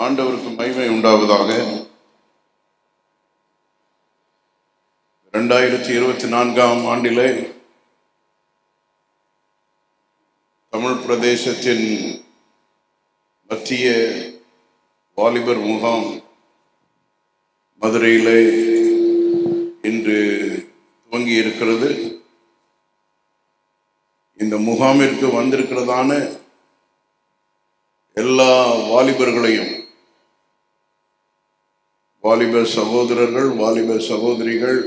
ஆண்டவருக்கு மகிமை உண்டாவதாக. 2024ஆம் ஆண்டிலே தமிழ் பிரதேசத்தின் மத்திய வாலிபர் முகாம் மதுரையிலே இன்று துவங்கி இருக்கிறது. இந்த முகாமிற்கு வந்திருக்கிறதான எல்லா வாலிபர்களையும், வாலிப சகோதரர்கள், வாலிப சகோதரிகள்,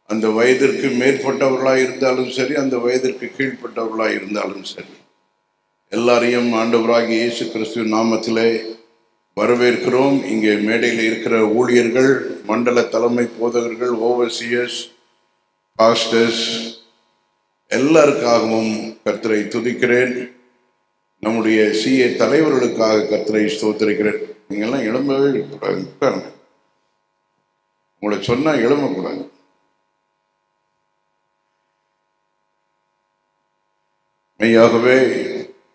அந்த வயதிற்கு மேற்பட்டவர்களாக இருந்தாலும் சரி, அந்த வயதிற்கு கீழ்ப்பட்டவர்களாக இருந்தாலும் சரி, எல்லாரையும் ஆண்டவராகிய இயேசு கிறிஸ்துவின் நாமத்திலே வரவேற்கிறோம். இங்கே மேடையில் இருக்கிற ஊழியர்கள், மண்டல தலைமை போதகர்கள், ஓவர்சியர்ஸ், பாஸ்டர்ஸ் எல்லாருக்காகவும் கர்த்தரை துதிக்கிறேன். நம்முடைய சிஏ தலைவர்களுக்காக கர்த்தரை ஸ்தோத்திரிக்கிறேன். நீங்கள்லாம் எழும்பவே கூடாது, உங்களை சொன்னா எழும்பக்கூடாது. மெய்யாகவே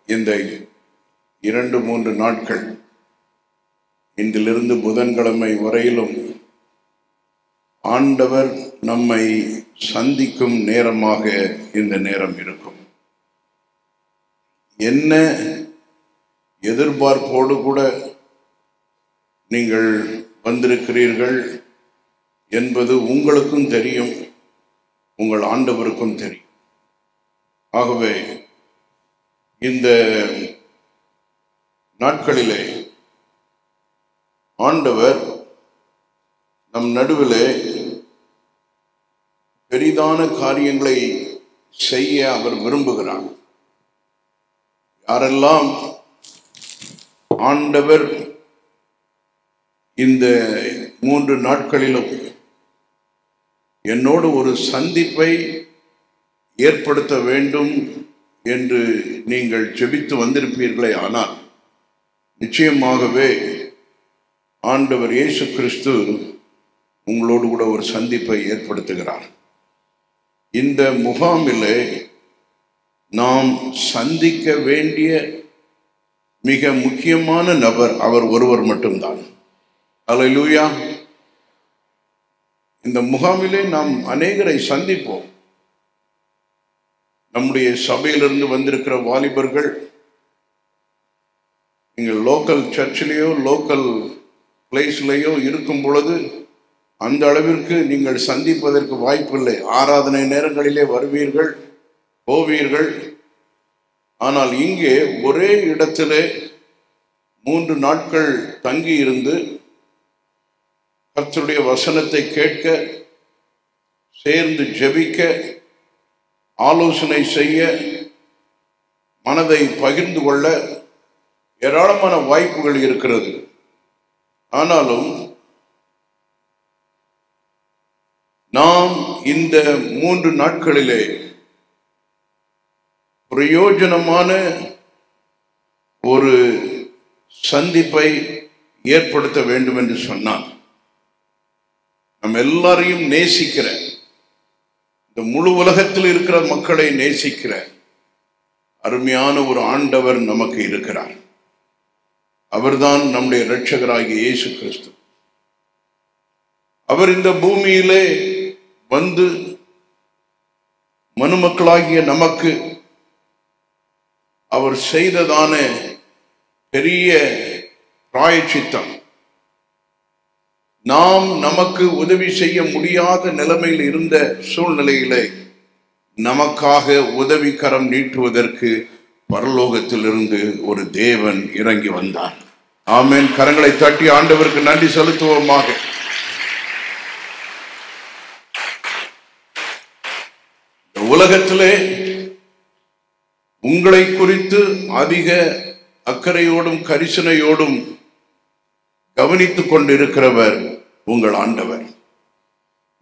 இந்த 2-3 நாட்கள், இன்றிலிருந்து புதன்கிழமை வரையிலும் ஆண்டவர் நம்மை சந்திக்கும் நேரமாக இந்த நேரம் இருக்கும். என்ன எதிர்பார்ப்போடு கூட நீங்கள் வந்திருக்கிறீர்கள் என்பது உங்களுக்கும் தெரியும், உங்கள் ஆண்டவருக்கும் தெரியும். ஆகவே இந்த நாட்களிலே ஆண்டவர் நம் நடுவிலே பெரிதான காரியங்களை செய்ய அவர் விரும்புகிறார். யாரெல்லாம் ஆண்டவர் இந்த 3 நாட்களிலும் என்னோடு ஒரு சந்திப்பை ஏற்படுத்த வேண்டும் என்று நீங்கள் ஜெபித்து வந்திருப்பீர்களே, ஆனால் நிச்சயமாகவே ஆண்டவர் இயேசு கிறிஸ்து உங்களோடு கூட ஒரு சந்திப்பை ஏற்படுத்துகிறார். இந்த முகாமிலே நாம் சந்திக்க வேண்டிய மிக முக்கியமான நபர் அவர் ஒருவர் மட்டும்தான். அல்லேலூயா. இந்த முகாமிலே நாம் அநேகரை சந்திப்போம். நம்முடைய சபையிலிருந்து வந்திருக்கிற வாலிபர்கள் நீங்கள் லோக்கல் சர்ச்சிலேயோ லோக்கல் பிளேஸ்லேயோ இருக்கும் பொழுது அந்த அளவிற்கு நீங்கள் சந்திப்பதற்கு வாய்ப்பில்லை. ஆராதனை நேரங்களிலே வருவீர்கள், போவீர்கள். ஆனால் இங்கே ஒரே இடத்திலே 3 நாட்கள் தங்கி இருந்து கர்த்தருடைய வசனத்தை கேட்க, சேர்ந்து ஜெபிக்க, ஆலோசனை செய்ய, மனதை பகிர்ந்து கொள்ள ஏராளமான வாய்ப்புகள் இருக்கிறது. ஆனாலும் நாம் இந்த 3 நாட்களிலே பிரயோஜனமான ஒரு சந்திப்பை ஏற்படுத்த வேண்டும் என்று சொன்னார். நம்ம எல்லாரையும் நேசிக்கிற, இந்த முழு உலகத்தில் இருக்கிற மக்களை நேசிக்கிற அருமையான ஒரு ஆண்டவர் நமக்கு இருக்கிறார். அவர்தான் நம்முடைய இரட்சகராகிய இயேசு கிறிஸ்து. அவர் இந்த பூமியிலே வந்து மனுமக்களாகிய நமக்கு அவர் செய்ததான பெரிய பிராயச்சித்தம், நாம் நமக்கு உதவி செய்ய முடியாத நிலைமையில் இருந்த சூழ்நிலையிலே நமக்காக உதவிக்கரம் நீட்டுவதற்கு பரலோகத்திலிருந்து ஒரு தேவன் இறங்கி வந்தார். ஆமென். கரங்களை தட்டி ஆண்டவருக்கு நன்றி செலுத்துவோமாக. உலகத்திலே உங்களை குறித்து அதிக அக்கறையோடும் கரிசனையோடும் கவனித்துக் கொண்டிருக்கிறவர் உங்கள் ஆண்டவர்.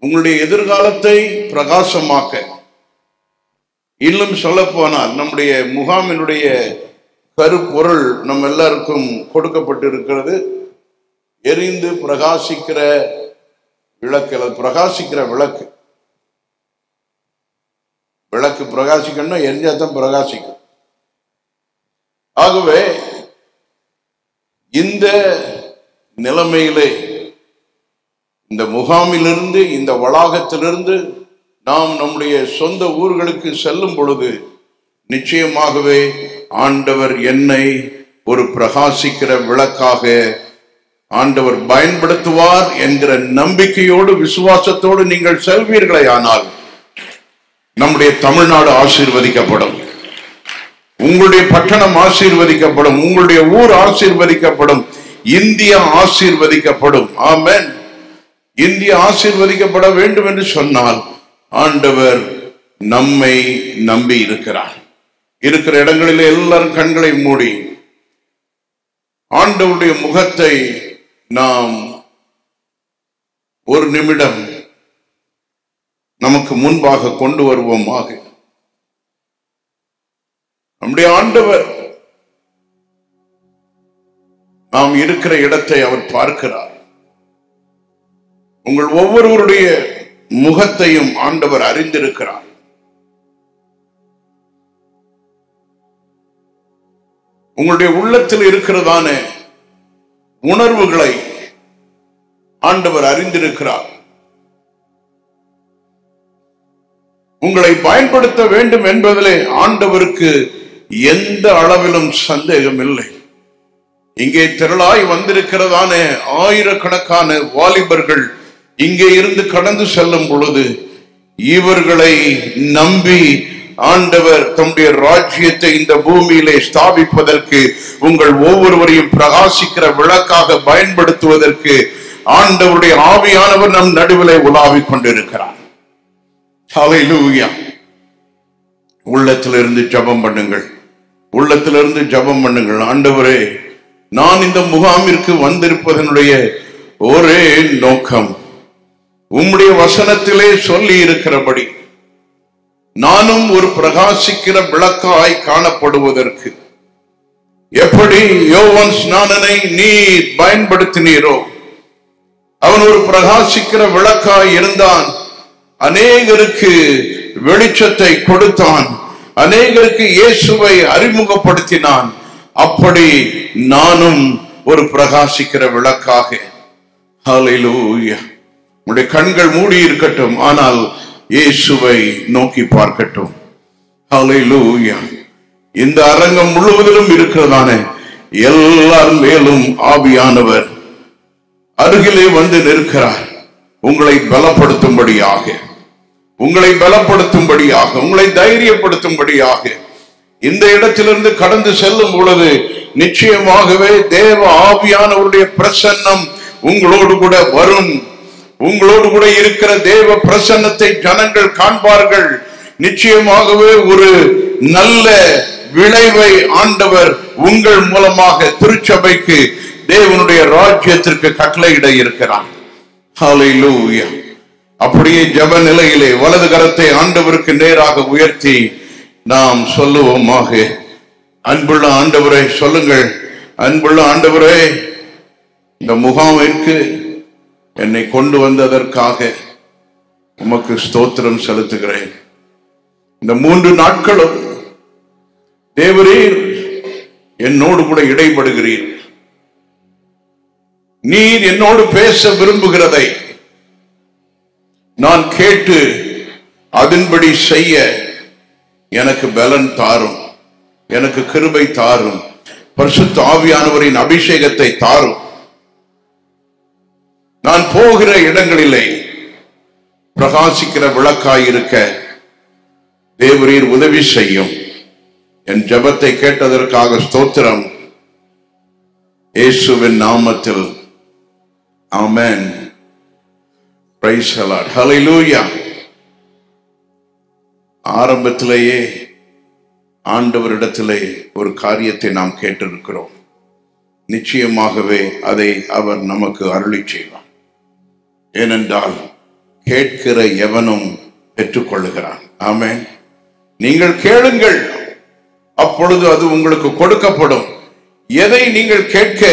உங்களுடைய எதிர்காலத்தை பிரகாசமாக்க, இன்னும் சொல்ல போனால் நம்முடைய முகாமினுடைய கருப்பொருள் நம்ம எல்லாருக்கும் கொடுக்கப்பட்டிருக்கிறது. எரிந்து பிரகாசிக்கிற விளக்கு, பிரகாசிக்கிற விளக்கு. விளக்கு பிரகாசிக்கணும்னா எரிஞ்சாதான் பிரகாசிக்கும். ஆகவே இந்த நிலைமையிலே இந்த முகாமிலிருந்து, இந்த வளாகத்திலிருந்து நாம் நம்முடைய சொந்த ஊர்களுக்கு செல்லும் பொழுது நிச்சயமாகவே ஆண்டவர் என்னை ஒரு பிரகாசிக்கிற விளக்காக ஆண்டவர் பயன்படுத்துவார் என்கிற நம்பிக்கையோடு, விசுவாசத்தோடு நீங்கள் செல்வீர்களே ஆனால் நம்முடைய தமிழ்நாடு ஆசீர்வதிக்கப்படும், உங்களுடைய பட்டணம் ஆசீர்வதிக்கப்படும், உங்களுடைய ஊர் ஆசீர்வதிக்கப்படும், இந்தியா ஆசீர்வதிக்கப்படும். ஆமென். இந்தியா ஆசீர்வதிக்கப்பட வேண்டும் என்று சொன்னால் ஆண்டவர் நம்மை நம்பி இருக்கிறார். இருக்கிற இடங்களில் எல்லாரும் கண்களை மூடி ஆண்டவருடைய முகத்தை நாம் ஒரு நிமிடம் நமக்கு முன்பாக கொண்டு வருவோமாக. நம்முடைய ஆண்டவர் நாம் இருக்கிற இடத்தை அவர் பார்க்கிறார். உங்கள் ஒவ்வொருவருடைய முகத்தையும் ஆண்டவர் அறிந்திருக்கிறார். உங்களுடைய உள்ளத்தில் இருக்கிறதான உணர்வுகளை ஆண்டவர் அறிந்திருக்கிறார். உங்களை பயன்படுத்த வேண்டும் என்பதிலே ஆண்டவருக்கு எந்த அளவிலும் சந்தேகம் இல்லை. இங்கே திரளாய் வந்திருக்கிறதான ஆயிரக்கணக்கான வாலிபர்கள் இங்கே இருந்து கடந்து செல்லும் பொழுது இவர்களை நம்பி ஆண்டவர் தம்முடைய ராஜ்யத்தை இந்த பூமியிலே ஸ்தாபிப்பதற்கு, உங்கள் ஒவ்வொருவரையும் பிரகாசிக்கிற விளக்காக பயன்படுத்துவதற்கு ஆண்டவருடைய ஆவியானவர் நம் நடுவிலே உலாவிக் கொண்டிருக்கிறார். ஹல்லேலூயா. உள்ளத்திலிருந்து ஜெபம் பண்ணுங்கள், உள்ளத்திலிருந்து ஜெபம் பண்ணுங்கள். ஆண்டவரே, நான் இந்த முகாமிற்கு வந்திருப்பதனுடைய ஒரே நோக்கம் உம்முடைய வசனத்திலே சொல்லி இருக்கிறபடி நானும் ஒரு பிரகாசிக்கிற விளக்காய் காணப்படுவதற்கு, எப்படி யோவான் ஸ்நானனை நீர் பயன்படுத்தினீரோ, அவன் ஒரு பிரகாசிக்கிற விளக்காய் இருந்தான், அநேகருக்கு வெளிச்சத்தை கொடுத்தான், அநேகருக்கு இயேசுவை அறிமுகப்படுத்தினான். அப்படி நானும் ஒரு பிரகாசிக்கிற விளக்காக. ஹல்லேலூயா. உடைய கண்கள் மூடி இருக்கட்டும், ஆனால் இயேசுவை நோக்கி பார்க்கட்டும். ஹல்லேலூயா. இந்த அரங்கம் முழுவதிலும் இருக்கிறதான எல்லார் மேலும் ஆவியானவர் அருகிலே வந்து நிற்கிறார். உங்களை பலப்படுத்தும்படியாக, உங்களை பலப்படுத்தும்படியாக, உங்களை தைரியப்படுத்தும்படியாக. இந்த இடத்திலிருந்து கடந்து செல்லும் பொழுது நிச்சயமாகவே தேவ ஆவியானவருடைய பிரசன்னம் உங்களோடு கூட வரும். உங்களோடு கூட இருக்கிற தேவ பிரசன்னத்தை ஜனங்கள் காண்பார்கள். நிச்சயமாகவே ஒரு நல்ல விளைவை ஆண்டவர் உங்கள் மூலமாக திருச்சபைக்கு, தேவனுடைய ராஜ்யத்திற்கு கட்டளையிட இருக்கிறார். ஹல்லேலூயா. அப்படியே ஜெப நிலையிலே வலது கரத்தை ஆண்டவருக்கு நேராக உயர்த்தி நாம் சொல்லுவோமாக. அன்புள்ள ஆண்டவரே, சொல்லுங்கள். அன்புள்ள ஆண்டவரே, இந்த முகாமிற்கு என்னை கொண்டு வந்ததற்காக உமக்கு ஸ்தோத்திரம் செலுத்துகிறேன். இந்த 3 நாட்களும் தேவரீர் என்னோடு கூட இடைபடுகிறீர். நீர் என்னோடு பேச விரும்புகிறதை நான் கேட்டு அதன்படி செய்ய எனக்கு பலன் தாரும், எனக்கு கிருபை தாரும், பரிசுத்த ஆவியானவரின் அபிஷேகத்தை தாரும். நான் போகிற இடங்களிலே பிரகாசிக்கிற விளக்காயிருக்க தேவரீர் உதவி செய்யும். என் ஜெபத்தை கேட்டதற்காக ஸ்தோத்திரம். இயேசுவின் நாமத்தில் ஆமென். Praise the Lord. ஹல்லேலூயா. ஆரம்பத்திலேயே ஆண்டவரிடத்திலே ஒரு காரியத்தை நாம் கேட்டிருக்கிறோம். நிச்சயமாகவே அதை அவர் நமக்கு அருளி செய்வார். ஏனென்றால் கேட்கிற எவனும் பெற்றுக்கொள்ளுகிறான். ஆமென். நீங்கள் கேளுங்கள், அப்பொழுது அது உங்களுக்கு கொடுக்கப்படும். எதை நீங்கள் கேட்க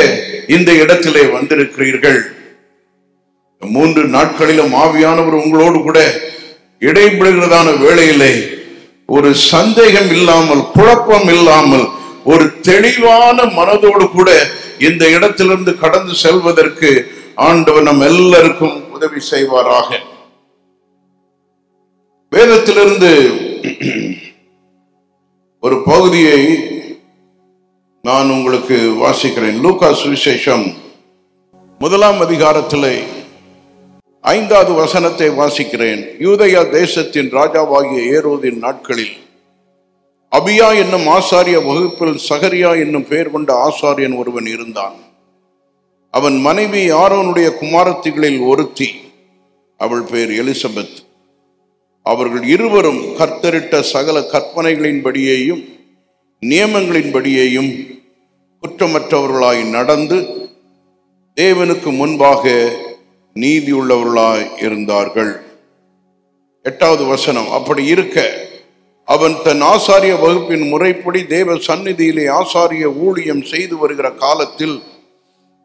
இந்த இடத்திலே வந்திருக்கிறீர்கள்? 3 நாட்களிலும் ஆவியானவர் உங்களோடு கூட இடைபடுகிறதான வேளையிலே ஒரு சந்தேகம் இல்லாமல், குழப்பம் இல்லாமல், ஒரு தெளிவான மனதோடு கூட இந்த இடத்திலிருந்து கடந்து செல்வதற்கு ஆண்டவர் நம் எல்லாருக்கும் உதவி செய்வாராக. வேதத்திலிருந்து ஒரு பகுதியை நான் உங்களுக்கு வாசிக்கிறேன். லூக்கா சுவிசேஷம் 1 அதிகாரத்திலே 5வது வசனத்தை வாசிக்கிறேன். யூதேயா தேசத்தின் ராஜாவாகிய ஏரோதின் நாட்களில் அபியா என்னும் ஆசாரிய வகுப்பில் சகரியா என்னும் பெயர் கொண்ட ஆசாரியன் ஒருவன் இருந்தான். அவன் மனைவி ஆரோனுடைய குமாரத்திகளில் ஒருத்தி, அவள் பெயர் எலிசபெத். அவர்கள் இருவரும் கர்த்தரிட்ட சகல கற்பனைகளின்படியேயும் நியமங்களின்படியேயும் குற்றமற்றவர்களாய் நடந்து தேவனுக்கு முன்பாக நீதியுள்ளவர்களாய் இருந்தார்கள். 8வது வசனம், அப்படி இருக்க அவன் தன் ஆசாரிய வகுப்பின் முறைப்படி தேவ சந்நிதியிலே ஆசாரிய ஊழியம் செய்து வருகிற காலத்தில்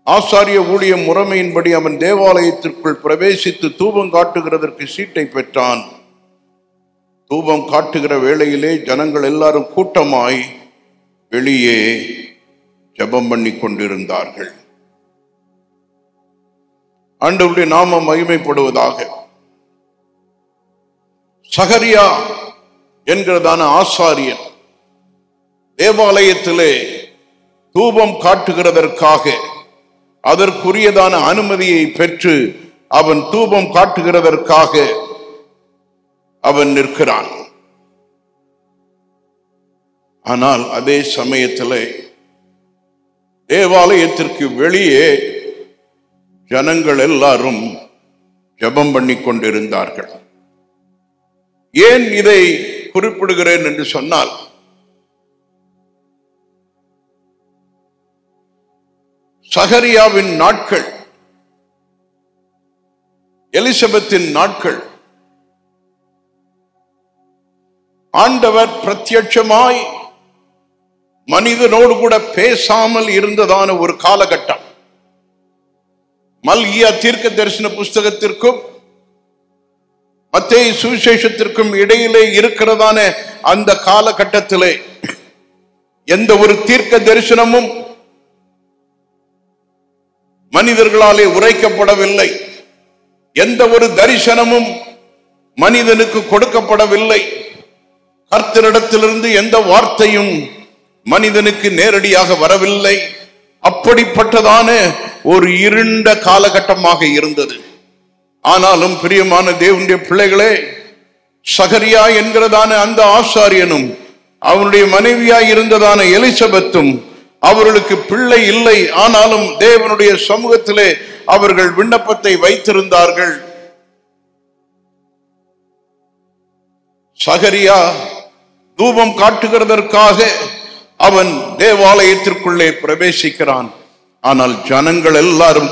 ஆசாரிய ஊழியம் முறைமையின்படி அவன் தேவாலயத்திற்குள் பிரவேசித்து தூபம் காட்டுகிறதற்கு சீட்டை பெற்றான். தூபம் காட்டுகிற வேளையிலே ஜனங்கள் எல்லாரும் கூட்டமாய் வெளியே ஜெபம் பண்ணி கொண்டிருந்தார்கள். ஆண்டவருடைய நாமம் மகிமைப்படுவதாக. சகரியா என்கிறதான ஆசாரியன் தேவாலயத்திலே தூபம் காட்டுகிறதற்காக அதற்குரியதான அனுமதியை பெற்று அவன் தூபம் காட்டுகிறதற்காக அவன் நிற்கிறான். ஆனால் அதே சமயத்தில் தேவாலயத்திற்கு வெளியே ஜனங்கள் எல்லாரும் ஜெபம் பண்ணி கொண்டிருந்தார்கள். ஏன் இதை குறிப்பிடுகிறேன் என்று சொன்னால், சகரியாவின் நாட்கள், எலிசபெத்தின் நாட்கள் ஆண்டவர் பிரத்யட்சமாய் மனிதனோடு கூட பேசாமல் இருந்ததான ஒரு காலகட்டம். மல்கியா தீர்க்க தரிசன புஸ்தகத்திற்கும் மத்தேயு சுவிசேஷத்திற்கும் இடையிலே இருக்கிறதான அந்த காலகட்டத்திலே எந்த ஒரு தீர்க்க தரிசனமும் மனிதர்களாலே உரைக்கப்படவில்லை. எந்த ஒரு தரிசனமும் மனிதனுக்கு கொடுக்கப்படவில்லை. கர்த்தரிடத்திலிருந்து எந்த வார்த்தையும் மனிதனுக்கு நேரடியாக வரவில்லை. அப்படிப்பட்டதான ஒரு இருண்ட காலகட்டமாக இருந்தது. ஆனாலும் பிரியமான தேவனுடைய பிள்ளைகளே, சகரியா என்கிறதான அந்த ஆசாரியனும் அவனுடைய மனைவியாய் இருந்ததான எலிசபெத்தும் அவர்களுக்கு பிள்ளை இல்லை. ஆனாலும் தேவனுடைய சமூகத்திலே அவர்கள் விண்ணப்பத்தை வைத்திருந்தார்கள். சகரியா தூபம் காட்டுகிறதற்காக அவன் தேவாலயத்திற்குள்ளே பிரவேசிக்கிறான். ஆனால் ஜனங்கள் எல்லாரும்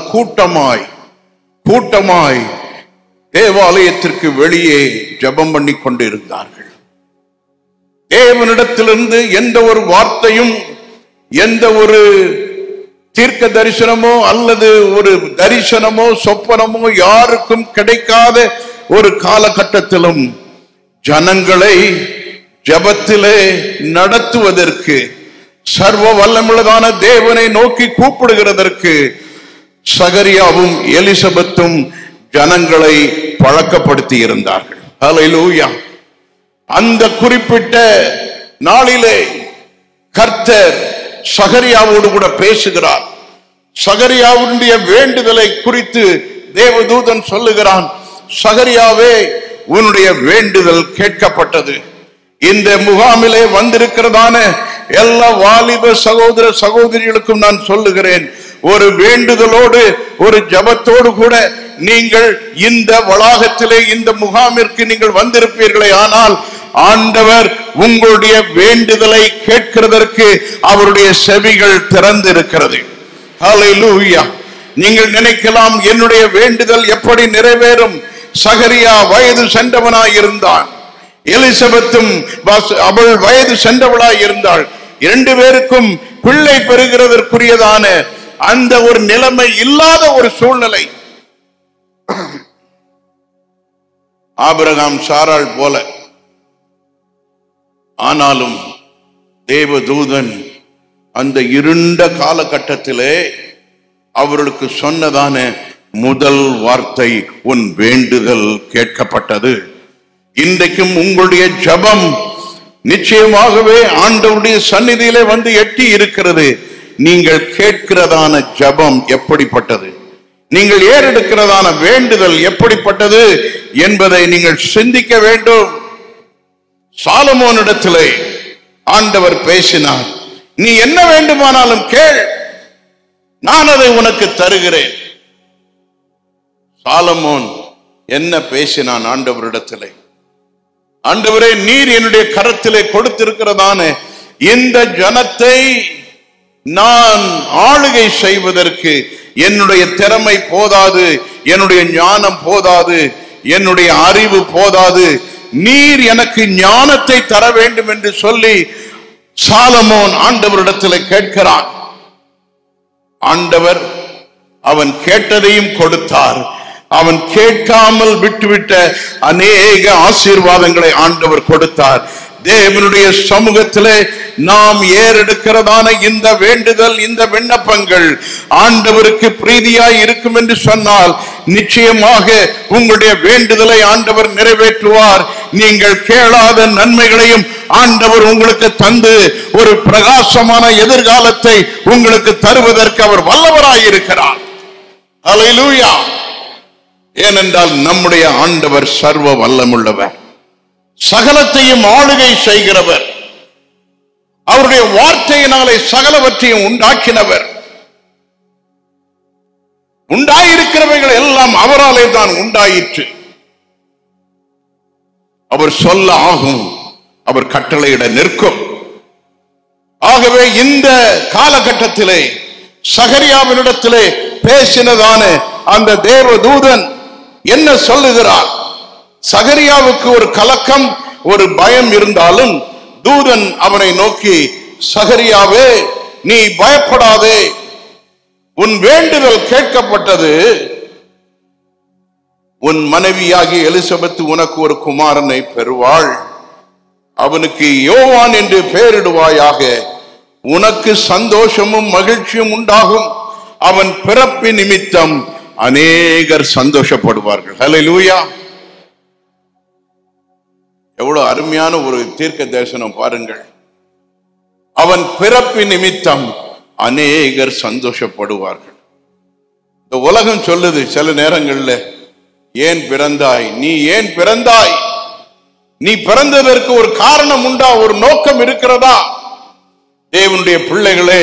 கூட்டமாய் தேவாலயத்திற்கு வெளியே ஜெபம் பண்ணி கொண்டிருந்தார்கள். தேவனிடத்திலிருந்து எந்த ஒரு வார்த்தையும், எந்த ஒரு தீர்க்க தரிசனமோ அல்லது ஒரு தரிசனமோ சொப்பனமோ யாருக்கும் கிடைக்காத ஒரு காலகட்டத்திலும் ஜனங்களை ஜெபத்திலே நடத்துவதற்கு, சர்வ வல்லமுள்ளதான தேவனை நோக்கி கூப்பிடுகிறதற்கு சகரியாவும் எலிசபெத்தும் ஜனங்களை பழக்கப்படுத்தி இருந்தார்கள். ஹல்லேலூயா. அந்த குறிப்பிட்ட நாளிலே கர்த்தர் சகரியாவோடு கூட பேசுகிறார். சகரியாவுடைய வேண்டுதலை குறித்து தேவதூதன் சொல்லுகிறான், சகரியாவே, உன்னுடைய வேண்டுதல் கேட்கப்பட்டது. இந்த முகாமிலே வந்திருக்கிறதான எல்லா வாலிப சகோதர சகோதரிகளுக்கும் நான் சொல்லுகிறேன், ஒரு வேண்டுதலோடு ஒரு ஜெபத்தோடு கூட நீங்கள் இந்த வளாகத்திலே இந்த முகாமிற்கு நீங்கள் வந்திருப்பீர்களே, ஆனால் ஆண்டவர் உங்களுடைய வேண்டுதலை கேட்கிறதற்கு அவருடைய செவிகள் திறந்திருக்கிறது. ஹல்லேலூயா. நீங்கள் நினைக்கலாம், என்னுடைய வேண்டுதல் எப்படி நிறைவேறும்? சகரியா வயது சென்றவனாய் இருந்தான், எலிசபெத்தும் அவள் வயது சென்றவளாய் இருந்தாள். 2 பேருக்கும் பிள்ளை பெறுகிறதற்குரியதான அந்த ஒரு நிலைமை இல்லாத ஒரு சூழ்நிலை. ஆபிரகாம் சாராள் போல. ஆனாலும் தேவதூதன் அந்த இருண்ட காலகட்டத்திலே அவர்களுக்கு சொன்னதான முதல் வார்த்தை, உன் வேண்டுதல் கேட்கப்பட்டது. இன்றைக்கும் உங்களுடைய ஜெபம் நிச்சயமாகவே ஆண்டவருடைய சந்நிதியிலே வந்து எட்டி இருக்கிறது. நீங்கள் கேட்கிறதான ஜெபம் எப்படிப்பட்டது, நீங்கள் ஏறெடுக்கிறதான வேண்டுதல் எப்படிப்பட்டது என்பதை நீங்கள் சிந்திக்க வேண்டும். சாலமோனிடத்திலே ஆண்டவர் பேசினார், நீ என்ன வேண்டுமானாலும் கேள், நான் அதை உனக்கு தருகிறேன். சாலமோன் என்ன பேசினான் ஆண்டவரிடத்திலே? ஆண்டவரே, நீர் என்னுடைய கரத்திலே கொடுத்திருக்கிறதான இந்த ஜனத்தை நான் ஆளுகை செய்வதற்கு என்னுடைய திறமை போதாது, என்னுடைய ஞானம் போதாது, என்னுடைய அறிவு போதாது, நீர் எனக்கு ஞானத்தை தர வேண்டும் என்று சொல்லி சாலமோன் ஆண்டவரிடத்தில் கேட்கிறான். ஆண்டவர் அவன் கேட்டதையும் கொடுத்தார். அவன் கேட்காமல் விட்டுவிட்ட அநேக ஆசீர்வாதங்களை ஆண்டவர் கொடுத்தார். தேவனுடைய சமூகத்திலே நாம் ஏறெடுக்கிறதான இந்த வேண்டுதல், இந்த விண்ணப்பங்கள் ஆண்டவருக்கு பிரீதியாய் இருக்கும் என்று சொன்னால் நிச்சயமாக உங்களுடைய வேண்டுதலை ஆண்டவர் நிறைவேற்றுவார். நீங்கள் கேளாத நன்மைகளையும் ஆண்டவர் உங்களுக்கு தந்து ஒரு பிரகாசமான எதிர்காலத்தை உங்களுக்கு தருவதற்கு அவர் வல்லவராய் இருக்கிறார். அல்லேலூயா. ஏனென்றால் நம்முடைய ஆண்டவர் சர்வ வல்லமுள்ளவர், சகலத்தையும் ஆளுகை செய்கிறவர், அவருடைய வார்த்தையினாலே சகலவற்றையும் உண்டாக்கினவர். உண்டாயிருக்கிறவைகள் எல்லாம் அவராலே தான் உண்டாயிற்று. அவர் சொல்ல ஆகும், அவர் கட்டளையிட நிற்கும். ஆகவே இந்த காலகட்டத்திலே சகரியாவினிடத்திலே பேசினதான அந்த தேவதூதன் என்ன சொல்லுகிறார்? சகரியாவுக்கு ஒரு கலக்கம், ஒரு பயம் இருந்தாலும் தூதன் அவனை நோக்கி, சகரியாவே, நீ பயப்படாதே, உன் வேண்டுதல் கேட்கப்பட்டது. உன் மனைவியாகிய எலிசபெத் உனக்கு ஒரு குமாரனை பெறுவாள். அவனுக்கு யோவான் என்று பெயரிடுவாயாக. உனக்கு சந்தோஷமும் மகிழ்ச்சியும் உண்டாகும். அவன் பிறப்பு நிமித்தம் அநேகர் சந்தோஷப்படுவார்கள். ஹல்லேலூயா. எவ்வளவு அருமையான ஒரு தீர்க்க தரிசனம் பாருங்கள். அவன் பிறப்பு நிமித்தம் அநேகர் சந்தோஷப்படுவார்கள். இந்த உலகம் சொல்லுது சில நேரங்கள்ல, ஏன் பிறந்தாய், நீ ஏன் பிறந்தாய், நீ பிறந்ததற்கு ஒரு காரணம் உண்டா, ஒரு நோக்கம் இருக்கிறதா? தேவனுடைய பிள்ளைகளே,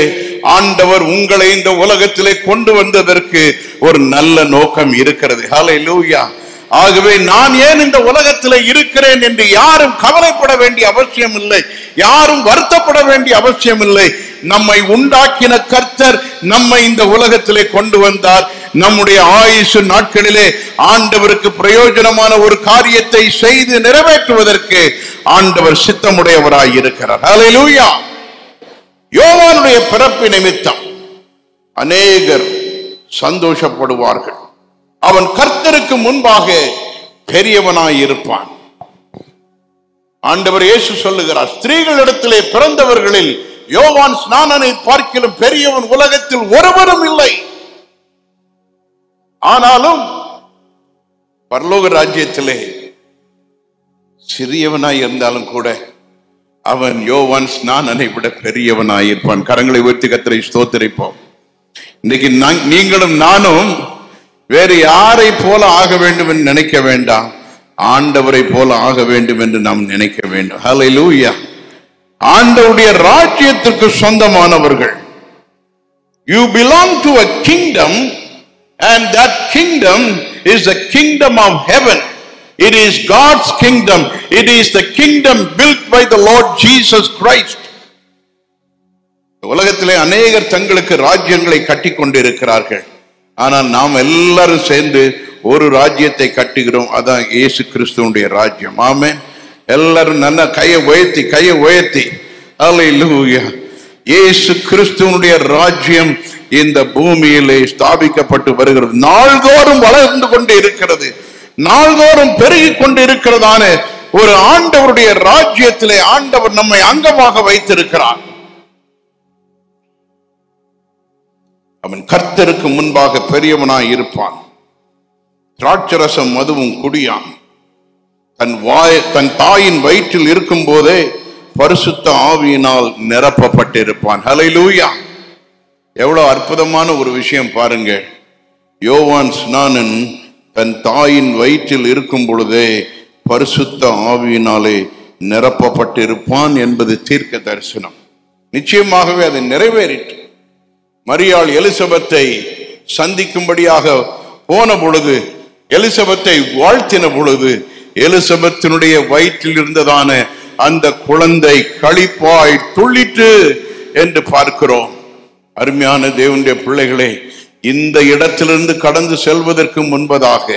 ஆண்டவர் உங்களை இந்த உலகத்திலே கொண்டு வந்ததற்கு ஒரு நல்ல நோக்கம் இருக்கிறது. ஹல்லேலூயா. ஆகவே நான் ஏன் இந்த உலகத்தில் இருக்கிறேன் என்று யாரும் கவலைப்பட வேண்டிய அவசியம் இல்லை, யாரும் வருத்தப்பட வேண்டிய அவசியம் இல்லை. நம்மை உண்டாக்கின கர்த்தர் நம்மை இந்த உலகத்திலே கொண்டு வந்தார். நம்முடைய ஆயுசு நாட்களிலே ஆண்டவருக்கு பிரயோஜனமான ஒரு காரியத்தை செய்து நிறைவேற்றுவதற்கு ஆண்டவர் சித்தமுடையவராய் இருக்கிறார். ஹல்லேலூயா. யோவானுடைய பிறப்பு நிமித்தம் அநேகர் சந்தோஷப்படுவார்கள். அவன் கர்த்தருக்கு முன்பாக பெரியவனாய் இருப்பான். ஆண்டவர் இயேசு சொல்லுகிறார், ஸ்திரீகளிடத்திலே பிறந்தவர்களில் யோவான் ஸ்நானனை பார்க்கிலும் பெரியவன் உலகத்தில் ஒருவரும் இல்லை. ஆனாலும் பரலோக ராஜ்யத்திலே சிறியவனாய் இருந்தாலும் கூட அவன் யோவான் ஸ்நானனை விட பெரியவனாய் இருப்பான். கரங்களை உயர்த்தி கர்த்தரை ஸ்தோத்திரிப்போம். இன்னைக்கு நீங்களும் நானும் வேறு யாரை போல ஆக வேண்டும் என்று நினைக்க வேண்டாம், ஆண்டவரை போல ஆக வேண்டும் என்று நாம் நினைக்க வேண்டும். ஹல்லேலூயா. ஆண்டவருடைய ராஜ்யத்திற்கு சொந்தமானவர்கள். You belong to a kingdom, and that kingdom is the kingdom of heaven. It is God's kingdom. It is the kingdom built by the Lord Jesus Christ. உலகத்திலே அநேகர் தங்களுக்கு ராஜ்யங்களை கட்டி கொண்டிருக்கிறார்கள். ஆனால் நாம் எல்லாரும் சேர்ந்து ஒரு ராஜ்யத்தை கட்டுகிறோம். அதான் இயேசு கிறிஸ்துவுடைய ராஜ்யம். ஆமென். எல்லாரும் நல்ல கையை உயர்த்தி அல்லேலூயா. இயேசு கிறிஸ்துவுடைய ராஜ்யம் இந்த பூமியிலே ஸ்தாபிக்கப்பட்டு வருகிறது. நாள்தோறும் வளர்ந்து கொண்டு இருக்கிறது, நாள்தோறும் பெருகி கொண்டு இருக்கிறதான ஒரு ஆண்டவருடைய ராஜ்யத்திலே ஆண்டவர் நம்மை அங்கமாக வைத்திருக்கிறார். அவன் கர்த்தருக்கு முன்பாக பெரியவனாய் இருப்பான். திராட்சரசம் மதுவும் குடியான். தன் தாயின் வயிற்றில் இருக்கும் போதே பரிசுத்த ஆவியினால் நிரப்பப்பட்டிருப்பான். ஹல்லேலூயா! எவ்வளவு அற்புதமான ஒரு விஷயம் பாருங்க. யோவான் ஸ்நானன் தன் தாயின் வயிற்றில் இருக்கும் பொழுதே பரிசுத்த ஆவியினாலே நிரப்பப்பட்டிருப்பான் என்பது தீர்க்க தரிசனம். நிச்சயமாகவே அது நிறைவேறிற்று. மரியாள் எலிசபெத்தை சந்திக்கும்படியாக போன பொழுது, எலிசபெத்தை வாழ்த்தின பொழுது, எலிசபெத்தினுடைய வயிற்றில் இருந்ததான அந்த குழந்தை களிப்பாய் துள்ளிட்டு என்று பார்க்கிறோம். அருமையான தேவனுடைய பிள்ளைகளே, இந்த இடத்திலிருந்து கடந்து செல்வதற்கு முன்பதாக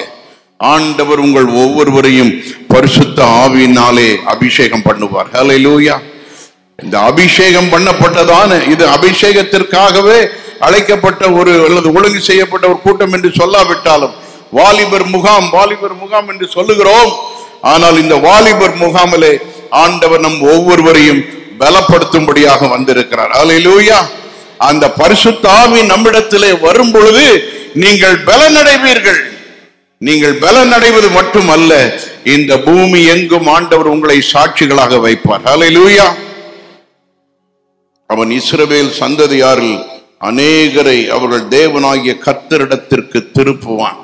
ஆண்டவர் உங்கள் ஒவ்வொருவரையும் பரிசுத்த ஆவியினாலே அபிஷேகம் பண்ணுவார். ஹல்லேலூயா! இந்த அபிஷேகம் பண்ணப்பட்டதான இது அபிஷேகத்திற்காகவே அழைக்கப்பட்ட ஒரு அல்லது ஒழுங்கு செய்யப்பட்ட ஒரு கூட்டம் என்று சொல்லாவிட்டாலும் வாலிபர் முகாம் என்று சொல்லுகிறோம். ஆனால் இந்த வாலிபர் முகாமிலே ஆண்டவர் நம் ஒவ்வொருவரையும் பலப்படுத்தும்படியாக வந்திருக்கிறார். ஹல்லேலூயா! அந்த பரிசுத்த ஆவி நம்மிடத்திலே வரும் பொழுது நீங்கள் பலனடைவீர்கள். நீங்கள் பலனடைவது மட்டுமல்ல, இந்த பூமி எங்கும் ஆண்டவர் உங்களை சாட்சிகளாக வைப்பார். ஹல்லேலூயா! அவன் இஸ்ரவேல் சந்ததியாரில் அநேகரை அவர்கள் தேவனாகிய கர்த்தரிடத்திற்கு திருப்புவான்.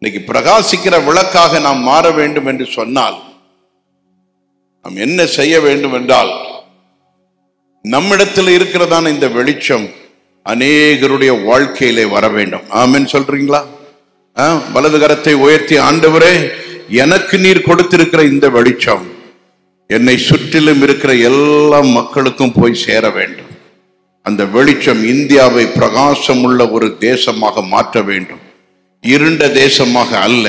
இன்னைக்கு பிரகாசிக்கிற விளக்காக நாம் மாற வேண்டும் என்று சொன்னால் நாம் என்ன செய்ய வேண்டும் என்றால், நம்மிடத்தில் இருக்கிறதான இந்த வெளிச்சம் அநேகருடைய வாழ்க்கையிலே வர வேண்டும். ஆமென் சொல்றீங்களா? வலது கரத்தை உயர்த்தி, ஆண்டவரே, எனக்கு நீர் கொடுத்திருக்கிற இந்த வெளிச்சம் என்னை சுற்றிலும் இருக்கிற எல்லா மக்களுக்கும் போய் சேர வேண்டும். அந்த வெளிச்சம் இந்தியாவை பிரகாசம் உள்ள ஒரு தேசமாக மாற்ற வேண்டும். இருண்ட தேசமாக அல்ல,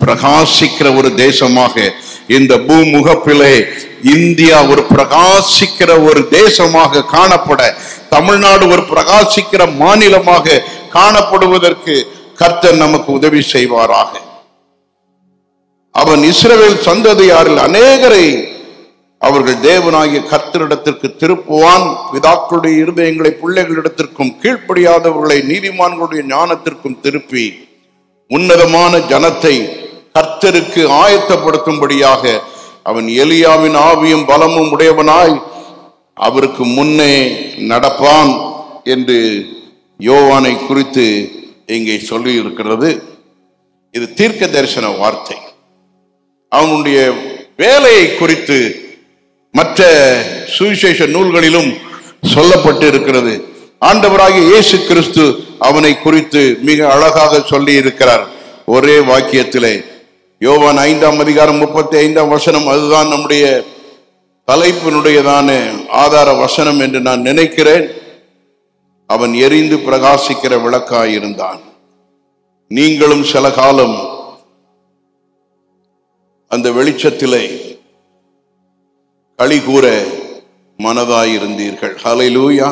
பிரகாசிக்கிற ஒரு தேசமாக இந்த பூமுகப்பிலே இந்தியா ஒரு பிரகாசிக்கிற ஒரு தேசமாக காணப்பட, தமிழ்நாடு ஒரு பிரகாசிக்கிற மாநிலமாக காணப்படுவதற்கு கர்த்தர் நமக்கு உதவி செய்வாராக. அவன் இஸ்ரவேல் சந்ததியாரில் அநேகரை அவர்கள் தேவனாகிய கர்த்தரிடத்திற்கு திருப்புவான். பிதாக்களுடைய இருதயங்களை பிள்ளைகளிடத்திற்கும் கீழ்ப்படியாதவர்களை நீதிமான்களுடைய ஞானத்திற்கும் திருப்பி உன்னதமான ஜனத்தை கர்த்தருக்கு ஆயத்தப்படுத்தும்படியாக அவன் எலியாவின் ஆவியும் பலமும் உடையவனாய் அவருக்கு முன்னே நடப்பான் என்று யோவானை குறித்து இங்கே சொல்லி இருக்கிறது. இது தீர்க்க தரிசன வார்த்தை. அவனுடைய வேலையை குறித்து மற்ற சுவிசேஷ நூல்களிலும் சொல்லப்பட்டு இருக்கிறது. ஆண்டவராகிய இயேசு கிறிஸ்து அவனை குறித்து மிக அழகாக சொல்லி இருக்கிறார் ஒரே வாக்கியத்திலே. யோவான் 5ஆம் அதிகாரம் 35ஆம் வசனம், அதுதான் நம்முடைய தலைப்பினுடையதான ஆதார வசனம் என்று நான் நினைக்கிறேன். அவன் எரிந்து பிரகாசிக்கிற விளக்காயிருந்தான். நீங்களும் சில காலம் அந்த வெளிச்சத்திலே களி கூற மனதாயிருந்தீர்கள். ஹல்லேலூயா!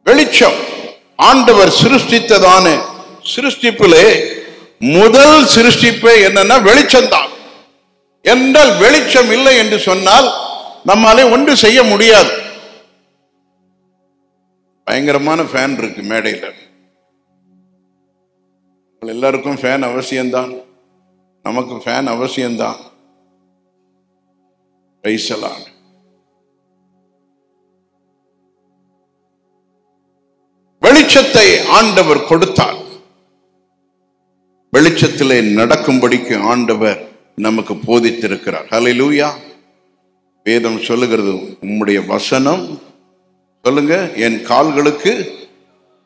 வெளிச்சம் ஆண்டவர் சிருஷ்டித்ததான சிருஷ்டிப்பிலே முதல் சிருஷ்டிப்பே என்னன்னா வெளிச்சம்தான். என்றால் வெளிச்சம் இல்லை என்று சொன்னால் நம்மாலே ஒன்று செய்ய முடியாது. பயங்கரமான ஃபேன் இருக்கு மேடையில், எல்லாருக்கும் ஃபேன் அவசியம்தான், நமக்கு ஃபேன் அவசியம்தான். வெளிச்சத்தை ஆண்டவர் கொடுத்தார். வெளிச்சத்திலே நடக்கும்படிக்கு ஆண்டவர் நமக்கு போதித்திருக்கிறார். ஹல்லேலூயா! வேதம் சொல்லுகிறது, உம்முடைய வசனம் சொல்லுங்க, என் கால்களுக்கு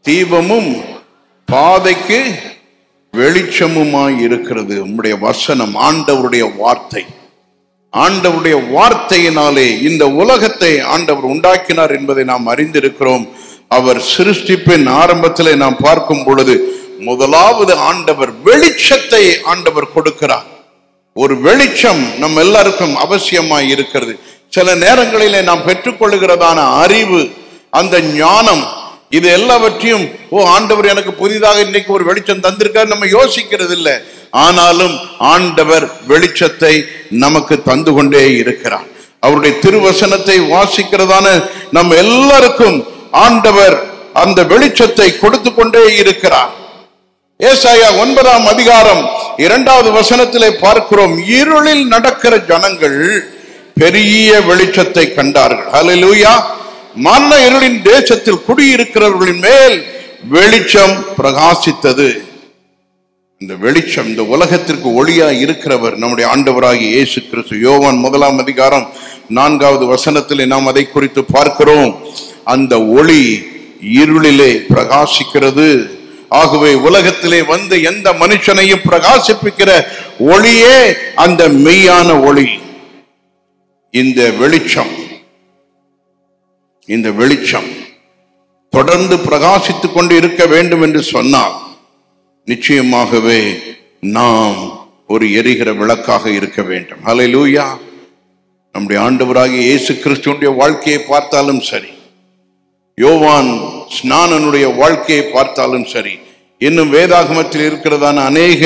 தீபமும் பாதைக்கு வெளிச்சமுமாய் இருக்கிறது. உம்முடைய வசனம், ஆண்டவருடைய வார்த்தை. ஆண்டவருடைய வார்த்தையினாலே இந்த உலகத்தை ஆண்டவர் உண்டாக்கினார் என்பதை நாம் அறிந்திருக்கிறோம். அவர் சிருஷ்டிப்பின் ஆரம்பத்திலே நாம் பார்க்கும் பொழுது முதலாவது ஆண்டவர் வெளிச்சத்தை ஆண்டவர் கொடுக்கிறார். ஒரு வெளிச்சம் நம்ம எல்லாருக்கும் அவசியமாய் இருக்கிறது. சில நேரங்களிலே நாம் பெற்றுக்கொள்ளுகிறதான அறிவு, அந்த ஞானம், இது எல்லாவற்றையும் ஆண்டவர் எனக்கு புதிதாக இன்னைக்கு ஒரு வெளிச்சம் தந்திருக்கார் நம்ம யோசிக்கிறது இல்லை. ஆனாலும் ஆண்டவர் வெளிச்சத்தை நமக்கு தந்து கொண்டே இருக்கிறார். அவருடைய திருவசனத்தை வாசிக்கிறதான நம்ம எல்லாருக்கும் ஆண்டவர் அந்த வெளிச்சத்தை கொடுத்து கொண்டே இருக்கிறார். ஏசாயா 9ஆம் அதிகாரம் 2வது வசனத்திலே பார்க்கிறோம், இருளில் நடக்கிற ஜனங்கள் பெரிய வெளிச்சத்தை கண்டார்கள். ஹல்லேலூயா. மரண இருளின் தேசத்தில் குடியிருக்கிறவர்களின் மேல் வெளிச்சம் பிரகாசித்தது. இந்த வெளிச்சம், இந்த உலகத்திற்கு ஒளியா இருக்கிறவர் நம்முடைய ஆண்டவராகிய இயேசு கிறிஸ்து. யோவான் 1ஆம் அதிகாரம் 4வது வசனத்திலே நாம் அதை குறித்து பார்க்கிறோம். அந்த ஒளி இருளிலே பிரகாசிக்கிறது. ஆகவே உலகத்திலே வந்து எந்த மனுஷனையும் பிரகாசிப்பிக்கிற ஒளியே அந்த மெய்யான ஒளி. இந்த வெளிச்சம் தொடர்ந்து பிரகாசித்துக் கொண்டு இருக்க வேண்டும் என்று சொன்னால் நிச்சயமாகவே நாம் ஒரு எரிகிற விளக்காக இருக்க வேண்டும். ஹல்லேலூயா. நம்முடைய ஆண்டவராகிய இயேசு கிறிஸ்துவினுடைய வாழ்க்கையை பார்த்தாலும் சரி, யோவான் ஸ்நானனுடைய வாழ்க்கையை பார்த்தாலும் சரி, இன்னும் வேதாகமத்தில் இருக்கிறதான அநேக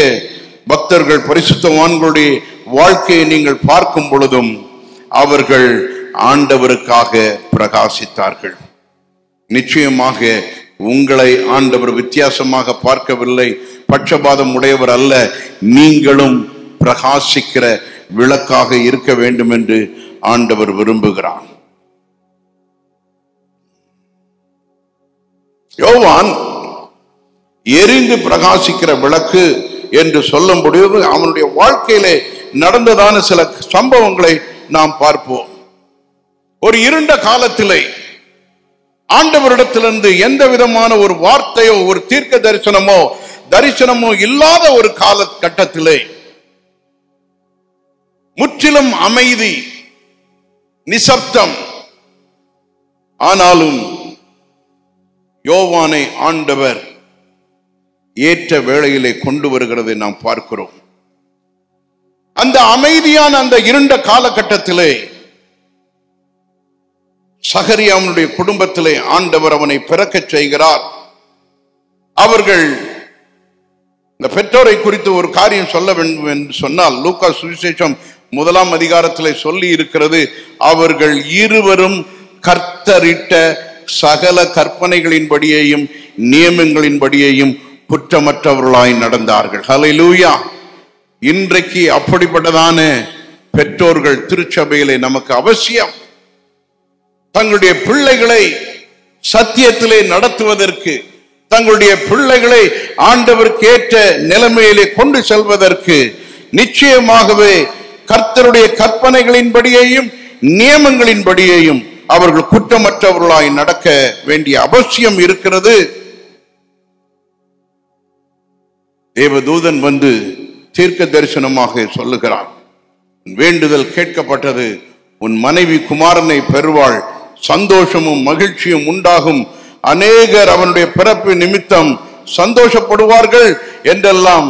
பக்தர்கள், பரிசுத்தவான்களுடைய வாழ்க்கையை நீங்கள் பார்க்கும் பொழுதும் அவர்கள் ஆண்டவருக்காக பிரகாசித்தார்கள். நிச்சயமாக உங்களை ஆண்டவர் வித்தியாசமாக பார்க்கவில்லை, பட்சபாதம் உடையவர் அல்ல. நீங்களும் பிரகாசிக்கிற விளக்காக இருக்க வேண்டும் என்று ஆண்டவர் விரும்புகிறார். யோவான் எரிந்து பிரகாசிக்கிற விளக்கு என்று சொல்லும் பொழுது அவனுடைய வாழ்க்கையிலே நடந்ததான சில சம்பவங்களை நாம் பார்ப்போம். ஒரு இருண்ட காலத்திலே ஆண்டவரிடத்திலிருந்து எந்த விதமான ஒரு வார்த்தையோ ஒரு தீர்க்க தரிசனமோ இல்லாத ஒரு காலகட்டத்திலே முற்றிலும் அமைதி, நிசப்தம். ஆனாலும் யோவானை ஆண்டவர் ஏற்ற வேளையிலே கொண்டு வருகிறதை நாம் பார்க்கிறோம். அந்த அமைதியான அந்த இருண்ட காலகட்டத்திலே சகரியாவுடைய குடும்பத்திலே ஆண்டவர் அவனை பிறக்க செய்கிறார். அவர்கள் இந்த பெற்றோரை குறித்து ஒரு காரியம் சொல்ல வேண்டும் என்று சொன்னால், லூக்கா சுவிசேஷம் 1ஆம் அதிகாரத்திலே சொல்லி இருக்கிறது, அவர்கள் இருவரும் கர்த்தரிட்ட சகல கற்பனைகளின்படியையும் நியமங்களின்படியையும் குற்றமற்றவர்களாய் நடந்தார்கள். ஹல்லேலூயா. இன்றைக்கு அப்படிப்பட்டதான பெற்றோர்கள் திருச்சபையிலே நமக்கு அவசியம். தங்களுடைய பிள்ளைகளை சத்தியத்திலே நடத்துவதற்கு, தங்களுடைய பிள்ளைகளை ஆண்டவருக்கு ஏற்ற நிலைமையிலே கொண்டு செல்வதற்கு நிச்சயமாகவே கர்த்தருடைய கற்பனைகளின்படியையும் நியமங்களின்படியையும் அவர்கள் குற்றமற்றவர்களாய் நடக்க வேண்டிய அவசியம் இருக்கிறது. தேவதூதன் வந்து தீர்க்க தரிசனமாக சொல்லுகிறான், வேண்டுதல் கேட்கப்பட்டது, உன் மனைவி குமாரனை பெறுவாள், சந்தோஷமும் மகிழ்ச்சியும் உண்டாகும், அநேகர் அவனுடைய பிறப்பு நிமித்தம் சந்தோஷப்படுவார்கள் என்றெல்லாம்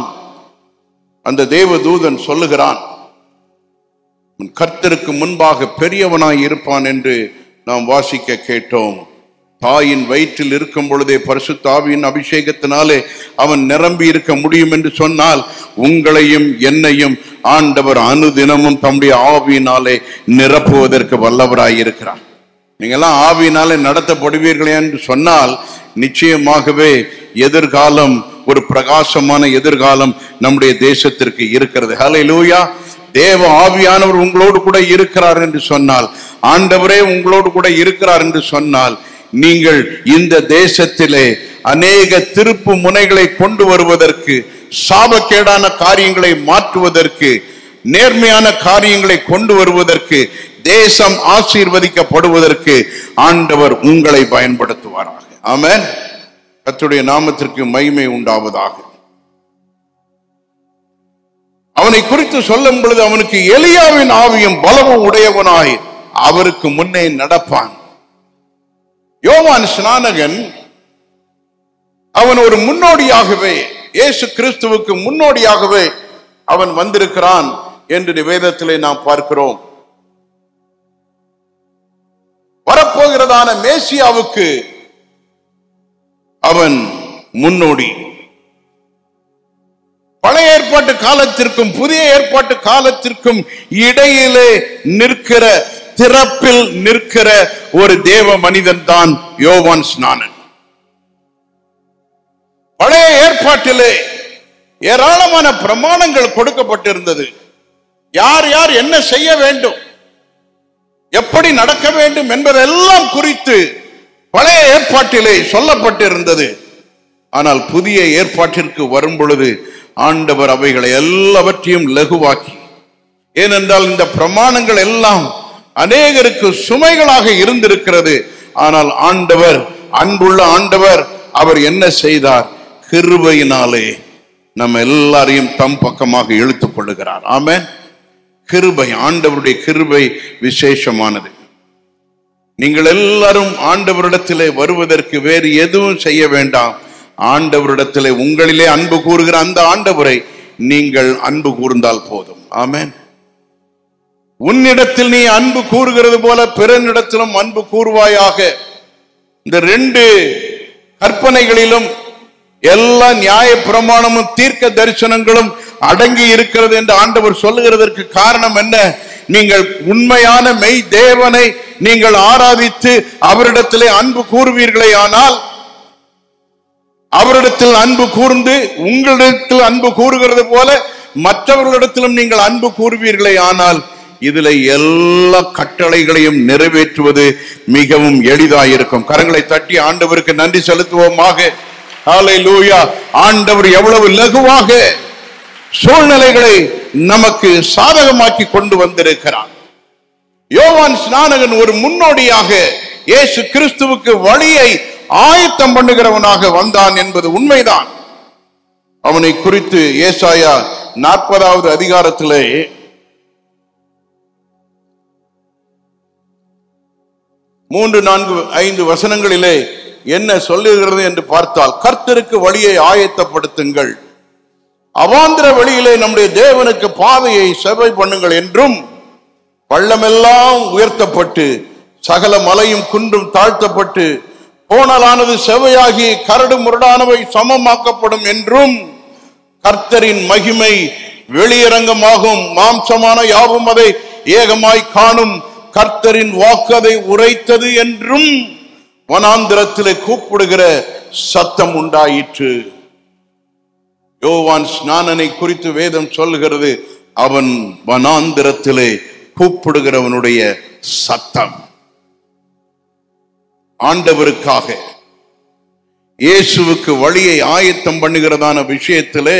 அந்த தேவதூதன் சொல்லுகிறான். கர்த்தருக்கு முன்பாக பெரியவனாய் இருப்பான் என்று நாம் வாசிக்க கேட்டோம். தாயின் வயிற்றில் இருக்கும் பொழுதே பரிசுத்த ஆவியின் அபிஷேகத்தினாலே அவன் நிரம்பி இருக்க முடியும் என்று சொன்னால், உங்களையும் என்னையும் ஆண்டவர் அனுதினமும் தம்முடைய ஆவியினாலே நிரப்புவதற்கு வல்லவராய் இருக்கிறார். நீங்கெல்லாம் ஆவியினாலே நடத்தப்படுவீர்களே என்று சொன்னால் நிச்சயமாகவே எதிர்காலம், ஒரு பிரகாசமான எதிர்காலம் நம்முடைய தேசத்திற்கு இருக்கிறது. ஹல்லேலூயா. தேவ ஆவியானவர் உங்களோடு கூட இருக்கிறார் என்று சொன்னால், ஆண்டவரே உங்களோடு கூட இருக்கிறார் என்று சொன்னால், நீங்கள் இந்த தேசத்திலே அநேக திருப்பு முனைகளை கொண்டு வருவதற்கு, சாபக்கேடான காரியங்களை மாற்றுவதற்கு, நேர்மையான காரியங்களை கொண்டு வருவதற்கு, தேசம் ஆசீர்வதிக்கப்படுவதற்கு ஆண்டவர் உங்களை பயன்படுத்துவாராக. ஆமென். கர்த்தருடைய நாமத்திற்கு மகிமை உண்டாவதாக. அவனை குறித்து சொல்லும் பொழுது, அவனுக்கு எலியாவின் ஆவியும் பலமும் உடையவனாய் அவருக்கு முன்னே நடப்பான். யோவான் ஸ்நானகன் அவன் ஒரு முன்னோடியாகவே, இயேசு கிறிஸ்துவுக்கு முன்னோடியாகவே அவன் வந்திருக்கிறான் என்று வேதத்திலே நாம் பார்க்கிறோம். வரப்போகிறதான மேசியாவுக்கு அவன் முன்னோடி. பழைய ஏற்பாட்டு காலத்திற்கும் புதிய ஏற்பாட்டு காலத்திற்கும் இடையிலே நிற்கிற, திறப்பில் நிற்கிற ஒரு தேவ மனிதன் தான் யோவான் ஸ்நானன். பழைய ஏற்பாட்டிலே ஏராளமான பிரமாணங்கள் கொடுக்கப்பட்டிருந்தது. யார் யார் என்ன செய்ய வேண்டும், எப்படி நடக்க வேண்டும் என்பதெல்லாம் குறித்து பழைய ஏற்பாட்டிலே சொல்லப்பட்டிருந்தது. ஆனால் புதிய ஏற்பாட்டிற்கு வரும் பொழுது ஆண்டவர் அவைகளை எல்லாவற்றையும் லகுவாக்கி, ஏனென்றால் இந்த பிரமாணங்கள் எல்லாம் அநேகருக்கு சுமைகளாக இருந்திருக்கிறது. ஆனால் ஆண்டவர், அன்புள்ள ஆண்டவர், அவர் என்ன செய்தார்? கிருபையினாலே நம்ம எல்லாரையும் தம் பக்கமாக இழுத்துக் கொள்ளுகிறார். ஆமென். கிருபை, ஆண்டவருடைய கிருபை விசேஷமானது. நீங்கள் எல்லாரும் ஆண்டவரிடத்திலே வருவதற்கு வேறு எதுவும் செய்ய வேண்டாம். ஆண்டவரிடத்திலே உங்களிலே அன்பு கூறுகிற அந்த ஆண்டவரை நீங்கள் அன்பு கூர்ந்தால் போதும். ஆமென். உன்னிடத்தில் நீ அன்பு கூறுகிறது போல பிறனிடத்திலும் அன்பு கூறுவாயாக. இந்த 2 கற்பனைகளிலும் எல்லா நியாய பிரமாணமும் தீர்க்க தரிசனங்களும் அடங்கி இருக்கிறது என்று ஆண்டவர் சொல்லுகிறதற்கு காரணம் என்ன? நீங்கள் உண்மையான மெய் தேவனை நீங்கள் ஆராதித்து அவரிடத்திலே அன்பு கூறுவீர்களே ஆனால், அவரிடத்தில் அன்பு கூர்ந்து உங்களிடத்தில் அன்பு கூறுகிறது போல மற்றவர்களிடத்திலும் நீங்கள் அன்பு கூறுவீர்களே ஆனால், இதுல எல்லா கட்டளைகளையும் நிறைவேற்றுவது மிகவும் எளிதாயிருக்கும். கரங்களை தட்டி ஆண்டவருக்கு நன்றி செலுத்துவோமாக. ஹல்லேலூயா. ஆண்டவர் எவ்வளவு லகுவாக சூழ்நிலைகளை நமக்கு சாதகமாக்கி கொண்டு வந்திருக்கிறார். யோவான் ஸ்நானகன் ஒரு முன்னோடியாக இயேசு கிறிஸ்துவுக்கு வழியை ஆயத்தம் பண்ணுகிறவனாக வந்தான் என்பது உண்மைதான். அவனை குறித்து ஏசாயா 40வது அதிகாரத்திலே 3, 4, 5 வசனங்களிலே என்ன சொல்லுகிறது என்று பார்த்தால், கர்த்தருக்கு வழியை ஆயத்தப்படுத்துங்கள், அவாந்திர வழியிலே நம்முடைய தேவனுக்கு பாதையை செவ்வை பண்ணுங்கள் என்றும், பள்ளமெல்லாம் உயர்த்தப்பட்டு சகல மலையும் குன்றும் தாழ்த்தப்பட்டு கோணலானது செவ்வையாகி கரடு முரடானவை சமமாக்கப்படும் என்றும், கர்த்தரின் மகிமை வெளியரங்கமாகும், மாம்சமான யாவும் அதை ஏகமாய் காணும், கர்த்தரின் வாக்கு அதை உரைத்தது என்றும் வனாந்திரத்திலே கூப்பிடுகிற சத்தம் உண்டாயிற்று. யோவான் ஸ்நானனை குறித்து வேதம் சொல்லுகிறது, அவன் வனாந்திரத்திலே கூப்பிடுகிறவனுடைய சத்தம். ஆண்டவருக்காக இயேசுவுக்கு வழியை ஆயத்தம் பண்ணுகிறதான விஷயத்திலே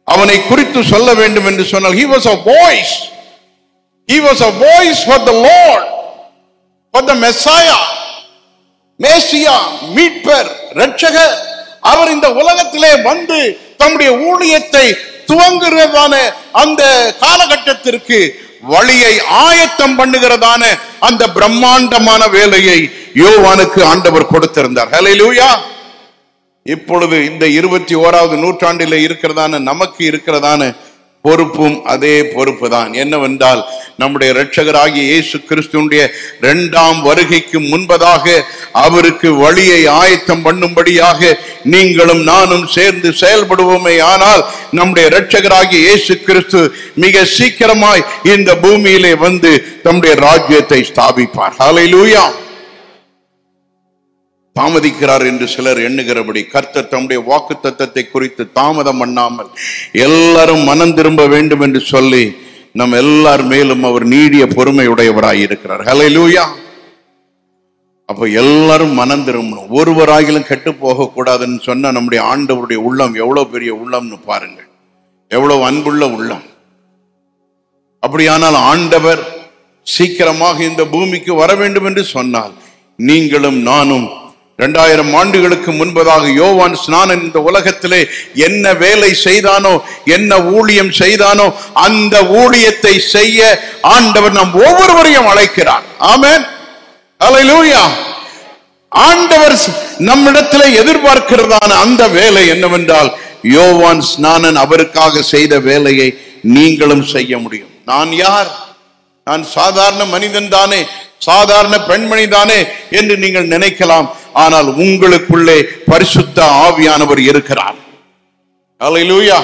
அவனை குறித்து சொல்ல வேண்டும் என்று சொன்னால், he was a voice. He was a voice for the Lord, for the Messiah, மேசியா, மீட்பர், இரட்சகர். அவர் இந்த உலகத்திலே வந்து தம்முடைய ஊழியத்தை துவங்குகிறதான அந்த காலகட்டத்திற்கு வழியை ஆயத்தம் பண்ணுகிறதான அந்த பிரம்மாண்டமான வேலையை யோவானுக்கு ஆண்டவர் கொடுத்திருந்தார். ஹல்லேலூயா. இப்பொழுது இந்த 21வது நூற்றாண்டிலே இருக்கிறதான நமக்கு இருக்கிறதான பொறுப்பும் அதே பொறுப்பு தான். என்னவென்றால், நம்முடைய இரட்சகராகிய இயேசு கிறிஸ்துவினுடைய 2ஆம் வருகைக்கு முன்பதாக அவருக்கு வழியை ஆயத்தம் பண்ணும்படியாக நீங்களும் நானும் சேர்ந்து செயல்படுவோமே ஆனால், நம்முடைய இரட்சகராகிய இயேசு கிறிஸ்து மிக சீக்கிரமாய் இந்த பூமியிலே வந்து தம்முடைய ராஜ்யத்தை ஸ்தாபிப்பார். ஹல்லேலூயா. தாமதிக்கிறார் என்று சிலர் எண்ணுகிறபடி கர்த்தர் தம்முடைய வாக்குத்தத்தத்தை குறித்து தாமதம் பண்ணாமல் எல்லாரும் மனம் திரும்ப வேண்டும் என்று சொல்லி நம் எல்லார் மேலும் அவர் நீடிய பொறுமை உடையவராய் இருக்கிறார். ஹல்லேலூயா. அப்ப எல்லாரும் மனம் திரும்பணும், ஒருவராகிலும் கெட்டு போக கூடாதுன்னு சொன்ன நம்முடைய ஆண்டவருடைய உள்ளம் எவ்வளவு பெரிய உள்ளம்னு பாருங்கள், எவ்வளவு அன்புள்ள உள்ளம். அப்படியானால் ஆண்டவர் சீக்கிரமாக இந்த பூமிக்கு வர வேண்டும் என்று சொன்னால், நீங்களும் நானும் 2000 ஆண்டுகளுக்கு முன்பதாக யோவான் ஸ்நானன் இந்த உலகத்திலே என்ன வேலை செய்தானோ, என்ன ஊழியம் செய்தானோ, அந்த ஊழியத்தை செய்ய ஆண்டவர் நம் ஒவ்வொருவரையும் அழைக்கிறார். ஆமென். ஹல்லேலூயா. ஆண்டவர் நம்மிடத்திலே எதிர்பார்க்கிறதான அந்த வேலை என்னவென்றால், யோவான் ஸ்நானன் அவருக்காக செய்த வேலையை நீங்களும் செய்ய முடியும். நான் யார்? நான் சாதாரண மனிதன் தானே, சாதாரண பெண்மணி தானே என்று நீங்கள் நினைக்கலாம். ஆனால் உங்களுக்குள்ளே பரிசுத்த ஆவியானவர் இருக்கிறார். ஹல்லேலூயா.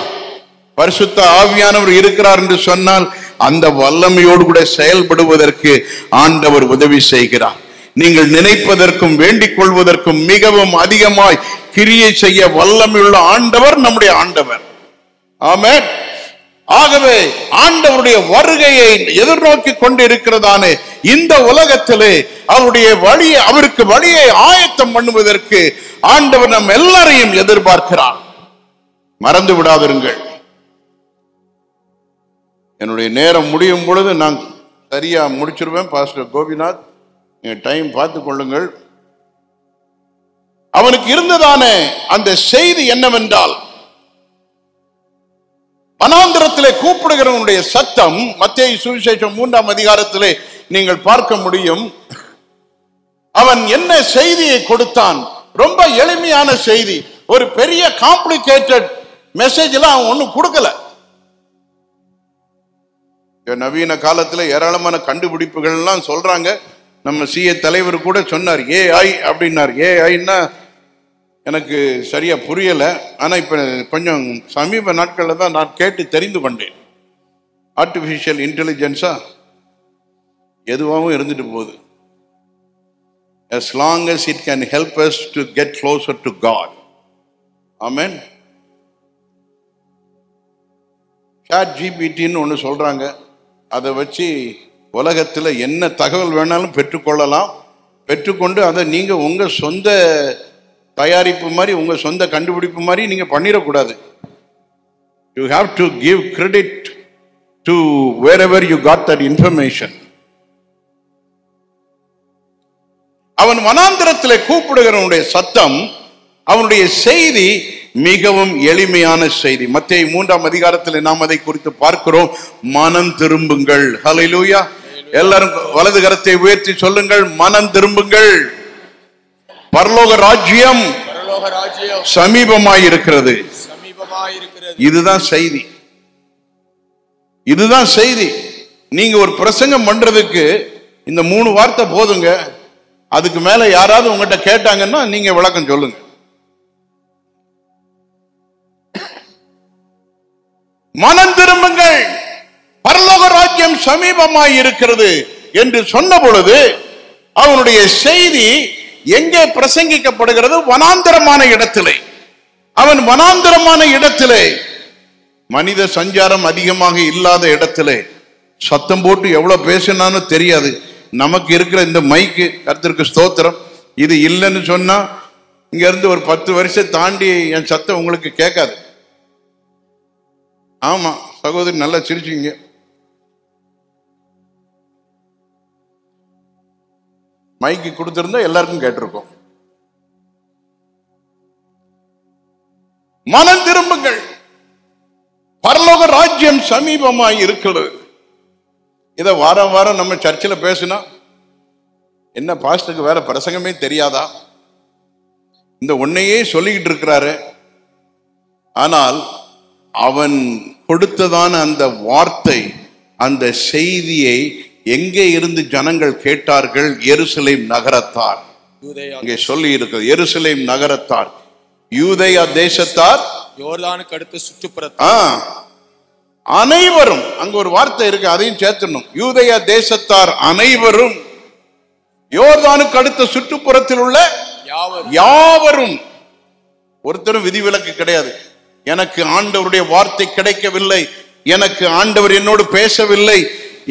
பரிசுத்த ஆவியானவர் இருக்கிறார் என்று சொன்னால் அந்த வல்லமையோடு கூட செயல்படுவதற்கு ஆண்டவர் உதவி செய்கிறார். நீங்கள் நினைப்பதற்கும் வேண்டிக் கொள்வதற்கும் மிகவும் அதிகமாய் கிரியை செய்ய வல்லமையுள்ள ஆண்டவர் நம்முடைய ஆண்டவர். ஆமென். ஆகவே ஆண்டவருடைய வருகையை எதிர்நோக்கி கொண்டு இருக்கிறதானே இந்த உலகத்திலே அவருக்கு வழியை ஆயத்தம் பண்ணுவதற்கு ஆண்டவர் நம் எல்லாரையும் எதிர்பார்க்கிறார். மறந்து விடாதிருங்கள். என்னுடைய நேரம் முடியும் பொழுது நான் சரியா முடிச்சிருவேன். பாஸ்டர் கோபிநாத், டைம் பார்த்து கொள்ளுங்கள். அவனுக்கு இருந்ததானே அந்த செய்தி என்னவென்றால், வனாந்திரத்திலே கூப்பிடுகிறவனுடைய சத்தம் மத்தேயு சுவிசேஷம் 3ஆம் அதிகாரத்திலே நீங்கள் பார்க்க முடியும். அவன் என்ன செய்தியை கொடுத்தான்? ரொம்ப எளிமையான செய்தி. ஒரு பெரிய காம்ப்ளிகேட்டட் மெசேஜ் எல்லாம் அவன் ஒன்னும் கொடுக்கல. நவீன காலத்துல ஏராளமான கண்டுபிடிப்புகள் எல்லாம் சொல்றாங்க. நம்ம சிஏ தலைவர் கூட சொன்னார் ஏஐ அப்படின்னார். ஏஐன்னா எனக்கு சரியா புரியல. ஆனா இப்ப கொஞ்சம் சமீப நாட்கள்ல தான் நான் கேட்டு தெரிந்து கொண்டேன். ஆர்டிபிஷியல் இன்டெலிஜென்ஸா எதுவாகவும் இருந்துட்டு போகுது. as long as it can help us to get closer to God. Amen. ChatGPT ன்னு ஒன்று சொல்றாங்க. அதை வச்சு உலகத்தில் என்ன தகவல் வேணாலும் பெற்றுக்கொள்ளலாம். பெற்றுக்கொண்டு அதை நீங்க உங்க சொந்த தயாரிப்பு மாதிரி, உங்க சொந்த கண்டுபிடிப்பு மாதிரி நீங்க பண்ணிடக்கூடாது. You have to give credit to wherever you got that information. அவன் வனாந்திரத்திலே கூப்பிடுகிறவனுடைய சத்தம், அவனுடைய செய்தி மிகவும் எளிமையான செய்தி. மத்தேயு 3ஆம் அதிகாரத்தில் நாம் அதை குறித்து பார்க்கிறோம். மனம் திரும்புங்கள். ஹல்லேலூயா. எல்லாரும் வலது கரத்தை உயர்த்தி சொல்லுங்கள், மனம் திரும்புங்கள். பரலோக ராஜ்யம் சமீபமாய் இருக்கிறது. இதுதான் செய்தி. இதுதான் செய்தி. நீங்க ஒரு பிரசங்கம் பண்றதுக்கு இந்த 3 வார்த்தை போதுங்க. அதுக்கு மேல யாராவது உங்ககிட்ட கேட்டாங்கன்னா நீங்க விளக்கம் சொல்லுங்க. மனம் திரும்புங்கள், பரலோக ராஜ்யம் சமீபமாய் இருக்கிறது என்று சொன்ன பொழுது அவனுடைய செய்தி எங்கே பிரசங்கிக்கப்படுகிறது? வனாந்தரமான இடத்திலே. அவன் வனாந்தரமான இடத்திலே, மனித சஞ்சாரம் அதிகமாக இல்லாத இடத்திலே சத்தம் போட்டு எவ்வளவு பேசினான்னு தெரியாது. நமக்கு இருக்கிற இந்த மைக்கு, கர்த்தருக்கு ஸ்தோத்திரம், இது இல்லைன்னு சொன்னா இங்க இருந்து ஒரு 10 வருஷம் தாண்டி என் சத்தம் உங்களுக்கு கேட்காது. ஆமா சகோதரி, நல்லா சிரிச்சிங்க. மைக்கு கொடுத்திருந்தா எல்லாருக்கும் கேட்டிருக்கோம். மனம் திரும்புங்கள், பரலோக ராஜ்யம் சமீபமாய் இருக்கிறது. இதை வாரம் வாரம் நம்ம சர்ச்சில் பேசினா என்ன பாஸ்டருக்கு வேற பிரசங்கமே தெரியாதா? இந்த ஒன்னையே சொல்லிக்கிட்டு இருக்கிறாரு. ஆனால் அவன் கொடுத்ததான அந்த வார்த்தை, அந்த செய்தியை எங்கே இருந்து ஜனங்கள் கேட்டார்கள்? எருசலேம் நகரத்தார். இங்கே சொல்லி இருக்கிறது, எருசலேம் நகரத்தார், யூதேயா தேசத்தார், யோர்தானுக்கு அடுத்த சுற்றுப்புறத்தார் அனைவரும். அங்க ஒரு வார்த்தை இருக்கு, அதையும் சேர்த்தணும். யூதேயா தேசத்தார் அனைவரும், யோர்தானுக்கு அடுத்த சுற்றுப்புறத்தில் உள்ள யாவரும். ஒருத்தரும் விதிவிலக்கு கிடையாது. எனக்கு ஆண்டவருடைய வார்த்தை கிடைக்கவில்லை, எனக்கு ஆண்டவர் என்னோடு பேசவில்லை,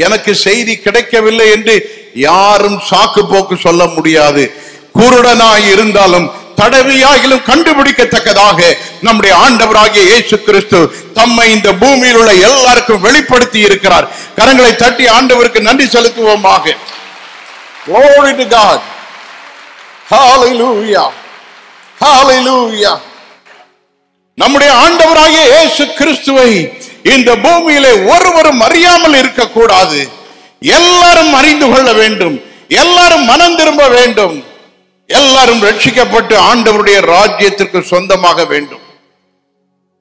எனக்கு செய்தி கிடைக்கவில்லை என்று யாரும் சாக்கு போக்கு சொல்ல முடியாது. குருடனாய் இருந்தாலும் தடவியாகிலும் கண்டுபிடிக்கத்தக்கதாக நம்முடைய ஆண்டவராகிய இயேசு கிறிஸ்து தம்மை இந்த பூமியில் உள்ள எல்லாருக்கும் வெளிப்படுத்தி இருக்கிறார். கரங்களை தட்டி ஆண்டவருக்கு நன்றி செலுத்துவோமாக. Glory to God. Hallelujah. Hallelujah. நம்முடைய ஆண்டவராகிய இயேசு கிறிஸ்துவை இந்த பூமியிலே ஒருவரும் அறியாமல் இருக்கக்கூடாது. எல்லாரும் அறிந்து கொள்ள வேண்டும், எல்லாரும் மனம் திரும்ப வேண்டும், எல்லாரும் ரட்சிக்கப்பட்டு ஆண்டவருடைய ராஜ்யத்திற்கு சொந்தமாக வேண்டும்.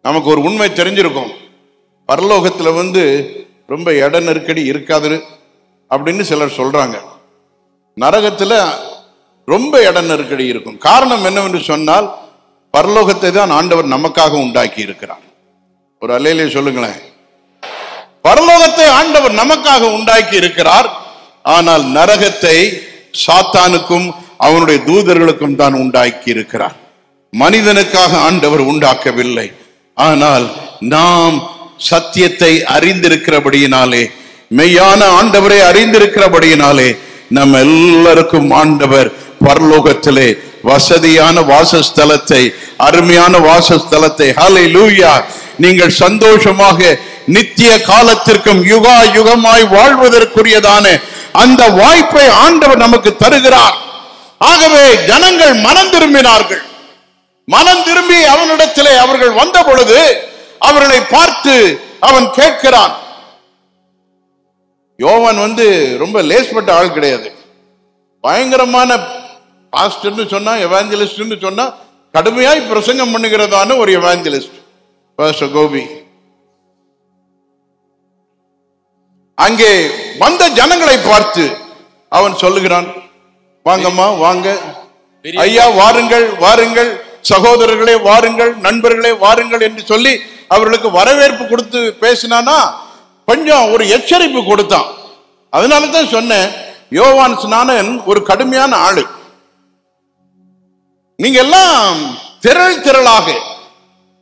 நமக்கு ஒரு உண்மை தெரிஞ்சிருக்கும், பரலோகத்துல ரொம்ப இட நெருக்கடி இருக்காது அப்படின்னு சிலர் சொல்றாங்க. நரகத்துல ரொம்ப இட நெருக்கடி இருக்கும். காரணம் என்னவென்று சொன்னால், பரலோகத்தை தான் ஆண்டவர் நமக்காக உண்டாக்கி இருக்கிறார். ஒரு அல்லேலே சொல்லுங்களேன். பரலோகத்தை ஆண்டவர் நமக்காக உண்டாக்கி இருக்கிறார். ஆனால் நரகத்தை சாத்தானுக்கும் அவனுடைய தூதர்களுக்கும் தான் உண்டாக்கி இருக்கிறார். மனிதனுக்காக ஆண்டவர் உண்டாக்கவில்லை. ஆனால் நாம் சத்தியத்தை அறிந்திருக்கிறபடியினாலே, மெய்யான ஆண்டவரை அறிந்திருக்கிறபடியினாலே, நம்ம எல்லாருக்கும் ஆண்டவர் பரலோகத்திலே வசதியான வாசஸ்தலத்தை, அருமையான வாசஸ்தலத்தை, ஹல்லேலூயா, நீங்கள் சந்தோஷமாக நித்திய காலத்திற்கும் யுகா யுகமாய் வாழ்வதற்குரியதான அந்த வாய்ப்பை ஆண்டவர் நமக்கு தருகிறார். ஆகவே ஜனங்கள் மனம் திரும்பினார்கள். மனம் திரும்பி அவனிடத்திலே அவர்கள் வந்த பொழுது அவர்களை பார்த்து அவன் கேட்கிறான். யோவான் ரொம்ப லேஸ்பட்ட ஆள் கிடையாது. பயங்கரமான பாஸ்டர்னு சொன்னா, எவாஞ்சலிஸ்ட்னு சொன்னா கடுமையாய் பிரசங்கம் பண்ணுகிறதான ஒரு எவாஞ்சலிஸ்ட் பாஸ்டர் கோபி. அங்கே வந்த ஜனங்களை பார்த்து அவன் சொல்லுகிறான், வாங்கம்மா வாங்க, ஐயா வாருங்கள் வாருங்கள், சகோதரர்களே வாருங்கள், நண்பர்களே வாருங்கள் என்று சொல்லி அவர்களுக்கு வரவேற்பு கொடுத்து பேசினானா, கொஞ்சம் ஒரு எச்சரிப்பு கொடுத்தான். அதனால தான் சொன்னேன், யோவான் ஸ்நானன் ஒரு கடுமையான ஆளு. நீங்க எல்லாம் திரள் திரளாக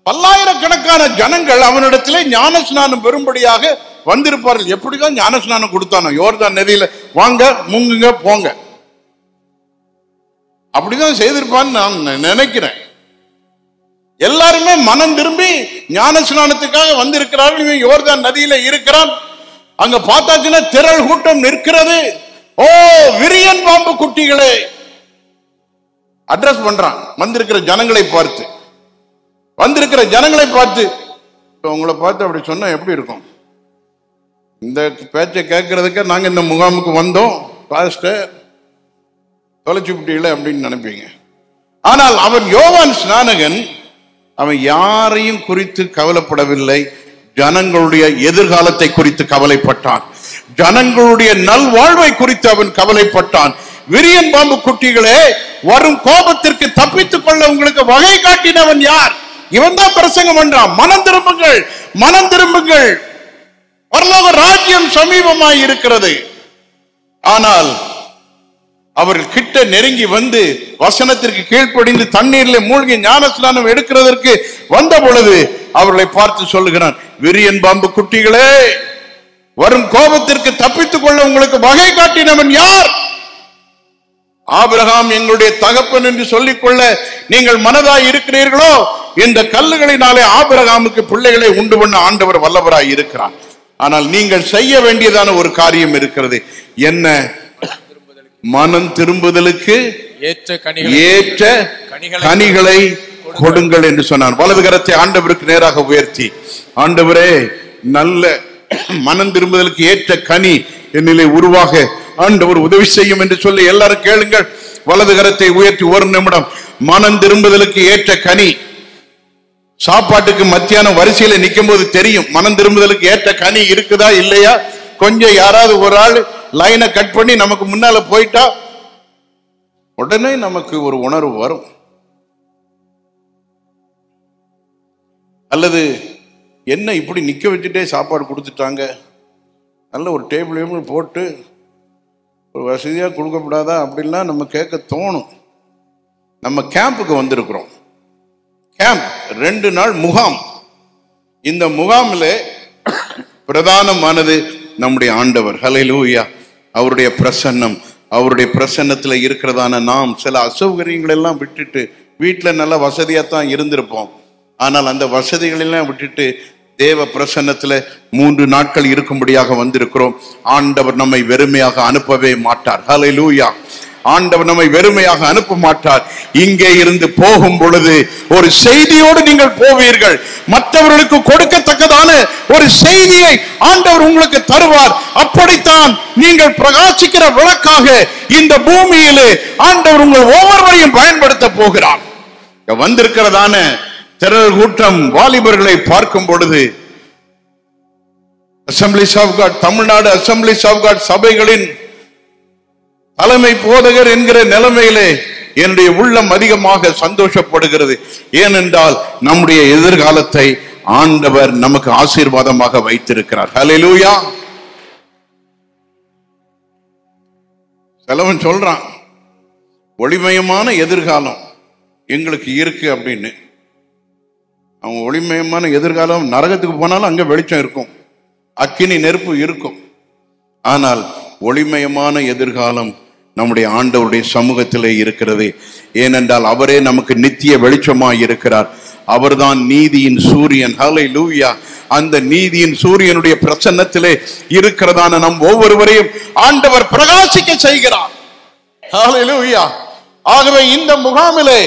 பல்லாயிரக்கணக்கான ஜனங்கள் அவனிடத்திலே ஞான ஸ்நானம் பெறும்படியாக வந்திருப்பார்கள். எப்படிதான் ஞான ஸ்நானம் கொடுத்தானோ, யோர்தான் நதியில வாங்க முங்குங்க போங்க, அப்படிதான் செய்திருப்பான்னு நான் நினைக்கிறேன். எல்லாருமே மனம் திரும்பி ஞான ஸ்நானத்துக்காக வந்திருக்கிறார்கள். இவன் யோர்தான் நதியில இருக்கிறான். அங்க பார்த்தாச்சுன்னா திரள் கூட்டம் நிற்கிறது. ஓ விரியன் பாம்பு குட்டிகளே, அட்ரஸ் பண்றான் வந்திருக்கிற ஜனங்களை பார்த்து. வந்திருக்கிற ஜனங்களை பார்த்து, உங்களை பார்த்து அப்படி சொன்னா எப்படி இருக்கும்? இந்த பேச்சை கேட்கறதுக்கு நாங்க இந்த முகாமுக்கு வந்தோம், பாஸ்டர் தொலைச்சுப்பிட்டீங்களே அப்படின்னு நினைப்பீங்க. ஆனால் அவன் யோவான் ஸ்நானகன், அவன் யாரையும் குறித்து கவலைப்படவில்லை, ஜனங்களுடைய எதிர்காலத்தை குறித்து கவலைப்பட்டான், ஜனங்களுடைய நல்வாழ்வை குறித்து அவன் கவலைப்பட்டான். விரியன் பாம்பு குட்டிகளே, வரும் கோபத்திற்கு தப்பித்துக் கொள்ள உங்களுக்கு வகை காட்டினவன் யார்? இவன் தான் பிரசங்கம் பண்றான், மனம் திரும்புங்கள் மனம் திரும்புங்கள், பரலோக ராஜ்யம் சமீபமாய் இருக்கிறது. ஆனால் அவர்கள் கிட்ட நெருங்கி வந்து வசனத்திற்கு கீழ்ப்படிந்து தண்ணீரில் மூழ்கி ஞானஸ்நானம் எடுக்கிறதற்கு வந்த பொழுது அவர்களை பார்த்து சொல்லுகிறான், விரியன் பாம்பு குட்டிகளே, வரும் கோபத்திற்கு தப்பித்துக் கொள்ள உங்களுக்கு வகை காட்டினவன் யார்? ஆபிரகாம் எங்களுடைய தகப்பன் என்று சொல்லிக்கொள்ள நீங்கள் மனதாய் இருக்கிறீர்களோ, இந்த கல்லுகளினாலே ஆபிரகாமுக்கு பிள்ளைகளை உண்டு பண்ண ஆண்டவர் வல்லவராய் இருக்கிறான். ஆனால் நீங்கள் செய்ய வேண்டியதான ஒரு காரியம் இருக்கிறது. என்ன? மனம் திரும்புதலுக்கு ஏற்ற கனிகளை கொடுங்கள் என்று சொன்னான். வலது கரத்தை ஆண்டவருக்கு நேராக உயர்த்தி, ஆண்டவரே, நல்ல மனம் திரும்புதலுக்கு ஏற்ற கனி என்னிலே உருவாக ஆண்டவர் உதவி செய்யும் என்று சொல்லி எல்லாரும் கேளுங்கள். வலது கரத்தை உயர்த்தி ஒரு நிமிடம். மனம் திரும்புதலுக்கு ஏற்ற கனி. சாப்பாட்டுக்கு மத்தியானம் வரிசையில நிற்கும் போது தெரியும் மனம் திரும்புதலுக்கு ஏற்ற கனி இருக்குதா இல்லையா. கொஞ்சம் யாராவது ஒரு ஆள் லைனை கட் பண்ணி நமக்கு முன்னால போயிட்டா உடனே நமக்கு ஒரு உணர்வு வரும். அல்லது என்ன இப்படி நிக்க வச்சுட்டே சாப்பாடு கொடுத்துட்டாங்க, நல்ல ஒரு டேபிள் போட்டு ஒரு வசதியா கொடுக்கப்படாதா அப்படின்லாம் நம்ம கேட்க தோணும். நம்ம கேம்புக்கு வந்திருக்கிறோம். கேம்ப் 2 நாள் முகாம். இந்த முகாமில் பிரதானமானது நம்முடைய ஆண்டவர். ஹல்லேலூயா. அவருடைய பிரசன்னம், அவருடைய பிரசன்னத்தில் இருக்கிறதான நாம் சில அசௌகரியங்கள் எல்லாம் விட்டுட்டு, வீட்டில் நல்ல வசதியாக தான் இருந்திருப்போம், ஆனால் அந்த வசதிகளெல்லாம் விட்டுட்டு தேவ பிரசன்னத்தில் 3 நாட்கள் இருக்கும்படியாக வந்திருக்கிறோம். ஆண்டவர் நம்மை வெறுமையாக அனுப்பவே மாட்டார். ஹல்லேலூயா. ஆண்டவர் நம்மை வெறுமையாக அனுப்ப மாட்டார். இங்கே இருந்து போகும் பொழுது ஒரு செய்தியோடு நீங்கள் போவீர்கள். மற்றவர்களுக்கு கொடுக்கத்தக்கதான ஒரு செய்தியை ஆண்டவர் உங்களுக்கு தருவார். அப்படித்தான் நீங்கள் பிரகாசிக்கிற விளக்காக இந்த பூமியிலே ஆண்டவர் உங்கள் ஒவ்வொருவரையும் பயன்படுத்த போகிறார். வந்திருக்கிறதான திரள் கூட்டம் வாலிபர்களை பார்க்கும் பொழுது, assemblies of God, Tamil Nadu assemblies of God சபைகளின் தலைமை போதகர் என்கிற நிலைமையிலே என்னுடைய உள்ளம் அதிகமாக சந்தோஷப்படுகிறது. ஏனென்றால் நம்முடைய எதிர்காலத்தை ஆண்டவர் நமக்கு ஆசீர்வாதமாக வைத்திருக்கிறார். ஹல்லேலூயா. சிலவன் சொல்றான் ஒளிமயமான எதிர்காலம், எங்களுக்கு இருக்கு அப்படின்னு. அவங்க ஒளிமயமான எதிர்காலம், நரகத்துக்கு போனாலும் அங்க வெளிச்சம் இருக்கும், அக்கினி நெருப்பு இருக்கும். ஆனால் ஒளிமயமான எதிர்காலம் நம்முடைய ஆண்டவருடைய சமூகத்திலே இருக்கிறது. ஏனென்றால் அவரே நமக்கு நித்திய வெளிச்சமாய் இருக்கிறார். அவர்தான் நீதியின் சூரியன். ஹல்லேலூயா. அந்த நீதியின் சூரியனுடைய பிரசன்னத்திலே இருக்கிறதான நம் ஒவ்வொருவரையும் ஆண்டவர் பிரகாசிக்க செய்கிறார். ஹல்லேலூயா. ஆகவே இந்த முகாமிலே